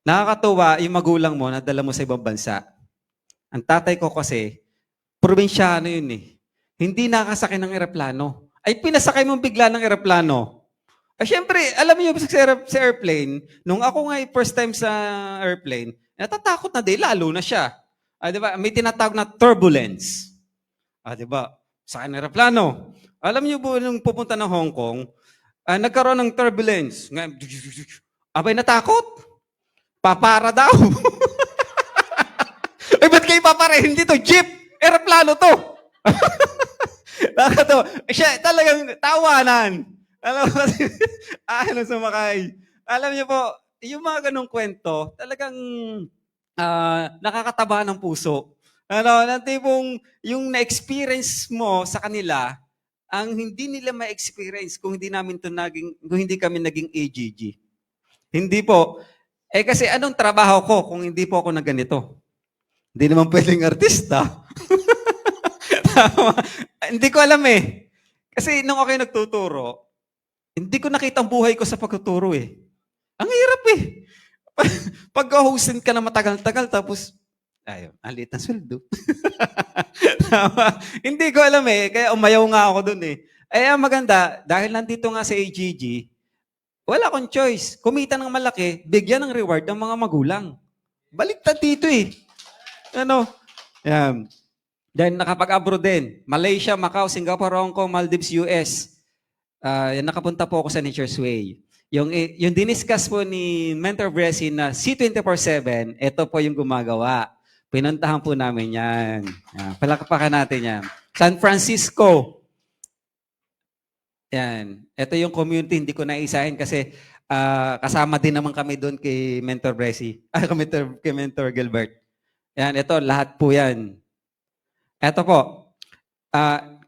[SPEAKER 4] Nakakatuwa yung magulang mo na dala mo sa ibang bansa. Ang tatay ko kasi, probinsyano yun eh. Hindi nakasakay ng eroplano. Ay pinasakay mo bigla ng eroplano. Siyempre, alam niyo sa airplane, nung ako nga first time sa airplane, natatakot na din, lalo na siya. Diba? May tinatawag na turbulence. Diba? Sa akin eroplano. Alam niyo po, nung pupunta ng Hong Kong, nagkaroon ng turbulence. Abay, natakot. Papara daw. Ba't kayo papara? Hindi to jeep. Eroplano to. Nakatawa. Siya talagang tawanan. Alam mo kasi, sumakay. Alam niyo po, yung mga ganong kwento, talagang nakakataba ng puso. Tipong yung na-experience mo sa kanila, ang hindi nila ma-experience kung hindi kami naging AGG. Hindi po. Kasi anong trabaho ko kung hindi po ako na ganito? Hindi naman pwedeng artista. Hindi ko alam eh. Kasi nung ako nagtuturo, hindi ko nakita ang buhay ko sa pagtuturo eh. Ang hirap eh. Pag-hostin ka na matagal-tagal, tapos, ang liit na sweldo. Hindi ko alam eh. Kaya umayaw nga ako dun eh. Ang maganda, dahil nandito nga sa AGG, wala akong choice. Kumita ng malaki, bigyan ng reward ng mga magulang. Baliktad dito eh. Yan. Then nakapag-abroad din. Malaysia, Macau, Singapore, Hong Kong, Maldives, US. Nakapunta po ako sa Nature's Way. Yung diniscuss po ni Mentor Bressy na C24/7, ito po yung gumagawa. Pinuntahan po namin yan. Palakpakan natin yan. San Francisco. Yan. Ito yung community, hindi ko naisahin kasi kasama din naman kami doon kay Mentor Bressy. Kay Mentor Gilbert. Yan, ito, lahat po yan. Ito po,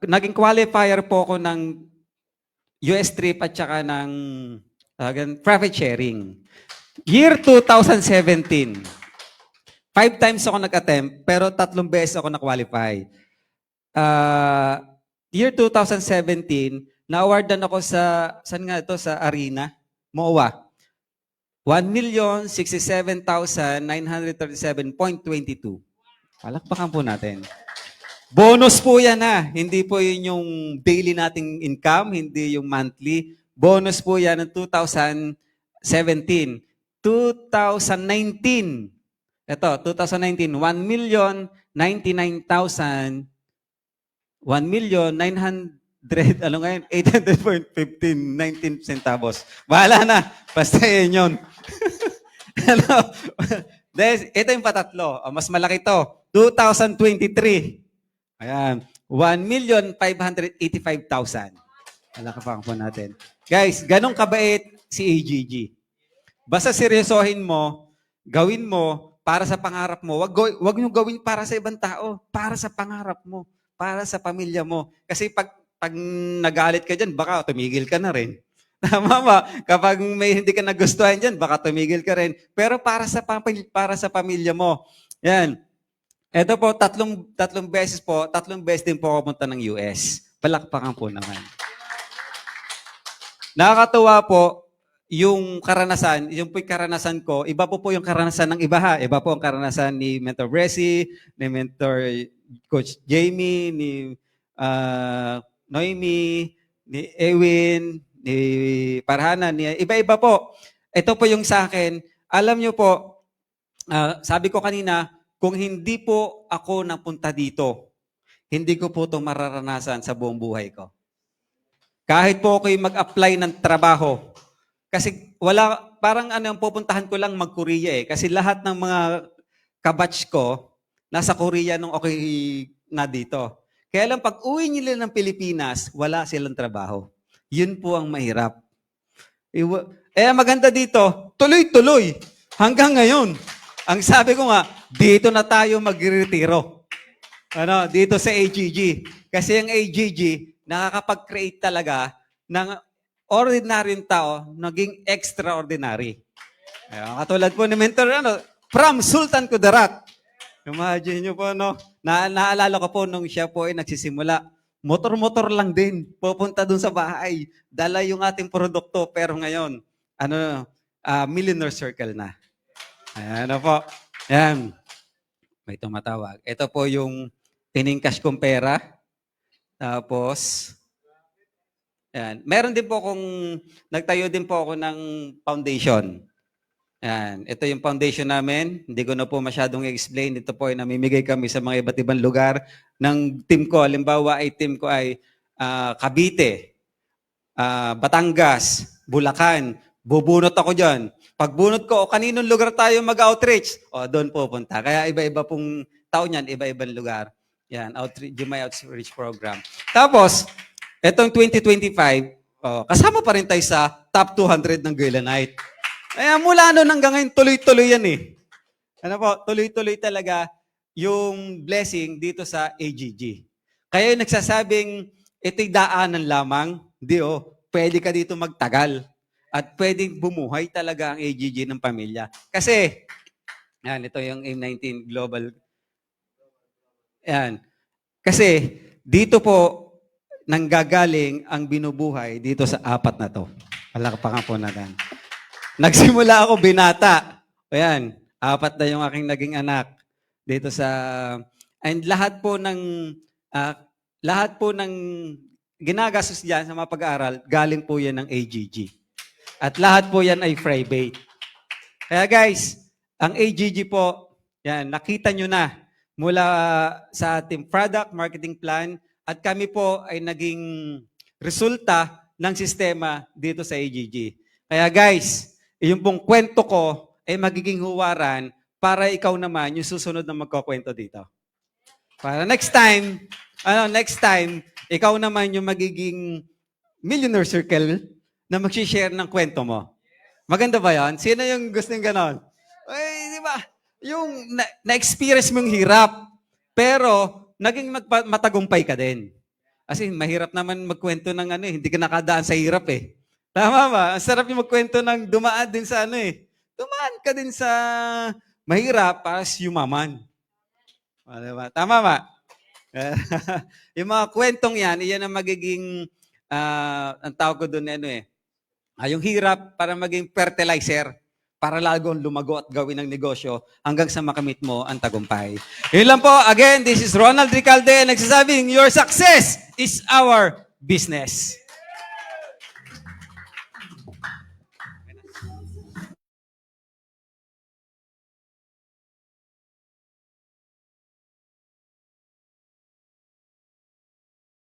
[SPEAKER 4] naging qualifier po ako ng US trip at saka ng profit sharing. Year 2017. 5 times ako nag-attempt, pero 3 beses ako na-qualify. year 2017, na-awardan ako sa, saan nga ito? Sa Arena, MOA. 1,067,937.22. Palakpakan po natin. Bonus po yan ha. Hindi po yun yung daily nating income, hindi yung monthly. Bonus po yan ng 2017. 2019. Ito, 2019, 1,099,000, 1,900,000, ano ngayon? 800.15, 19 centavos. Bahala na. Basta yun. Ano? Ito yung patatlo. Mas malaki to. 2023. Ayan. 1,585,000. Palakpakan po natin. Guys, ganong kabait si AGG. Basta seryosohin mo, gawin mo para sa pangarap mo. Wag nyo gawin para sa ibang tao. Para sa pangarap mo. Para sa pamilya mo. Kasi pag nagalit ka dyan, baka tumigil ka na rin. Tama ba? Kapag may hindi ka nagustuhan dyan, baka tumigil ka rin. Pero para sa pamilya mo. Yan. Ito po, tatlong beses din po ako punta ng US. Palakpakan po naman. Nakakatuwa po, yung karanasan ko, iba po yung karanasan ng iba ha. Iba po ang karanasan ni Mentor Bressy, ni Mentor Coach Jamie, ni Noemi, ni Ewin, ni Parhana, iba-iba po. Ito po yung sa akin. Alam nyo po, sabi ko kanina, kung hindi po ako napunta dito, hindi ko po ito mararanasan sa buong buhay ko. Kahit po ako'y mag-apply ng trabaho, kasi parang ang pupuntahan ko lang mag-Korea eh. Kasi lahat ng mga kabatch ko, nasa Korea nung okay na dito. Kaya lang pag uwi nila ng Pilipinas, wala silang trabaho. Yun po ang mahirap. Maganda dito, tuloy-tuloy. Hanggang ngayon. Ang sabi ko nga, dito na tayo mag-retiro. Dito sa AGG. Kasi ang AGG, nakakapag-create talaga ng ordinaryong tao, naging extraordinary. Katulad po ni Mentor, from Sultan Kudarat. Imagine nyo po, naalala ko po nung siya po ay nagsisimula. Motor-motor lang din. Pupunta dun sa bahay. Dala yung ating produkto. Pero ngayon, millionaire circle na. Ayan po. Ayan. May tumatawag. Ito po yung tiningkas kong pera. Tapos, ayan. Meron din po nagtayo din po ako ng foundation. Ayan. Ito yung foundation namin. Hindi ko na po masyadong i-explain. Ito po ay namimigay kami sa mga iba't ibang lugar ng team ko. Halimbawa ay team ko ay Cavite, Batangas, Bulacan. Bubunot ako dyan. Pagbunot ko, kaninong lugar tayo mag-outreach? Doon pupunta. Kaya iba-iba pong tao niyan, iba-ibang lugar. Yan, Jumay Outreach Program. Tapos, etong 2025, kasama pa rin tayo sa top 200 ng Guilanite. Kaya mula noon hanggang ngayon, tuloy-tuloy yan eh. Tuloy-tuloy talaga yung blessing dito sa AGG. Kaya yung nagsasabing, ito'y daanan lamang, pwede ka dito magtagal. At pwedeng bumuhay talaga ang AGG ng pamilya. Kasi, ito yung M19 Global. Yan. Kasi, dito po, nanggagaling ang binubuhay dito sa apat na to. Palakpakan po natin. Nagsimula ako binata. Ayan, 4 na yung aking naging anak dito sa and lahat po ng ginagastos diyan sa mga pag-aaral, galing po 'yan ng AGG. At lahat po 'yan ay private. Kaya guys, ang AGG po, yan, nakita nyo na mula sa ating product marketing plan at kami po ay naging resulta ng sistema dito sa AGG. Kaya guys, yung pong kwento ko ay magiging huwaran para ikaw naman yung susunod na magkukwento dito. Para next time, ikaw naman yung magiging millionaire circle na mag-share ng kwento mo. Maganda ba yan? Sino yung gusto ng ganon? Ay, di ba? Yung na-experience mong hirap, pero naging matagumpay ka din. Kasi mahirap naman magkwento ng hindi ka nakadaan sa hirap eh. Tama ba? Ang sarap yung magkwento ng dumaan din sa Dumaan ka din sa mahirap para yumaman. Diba? Tama ba? Yung mga kwentong yan, iyan ang magiging, ang tawag ko doon, yung hirap para maging fertilizer para lalong lumago at gawin ng negosyo hanggang sa makamit mo ang tagumpay. Yun lang po. Again, this is Ronald Ricalde, nagsasabing, your success is our business.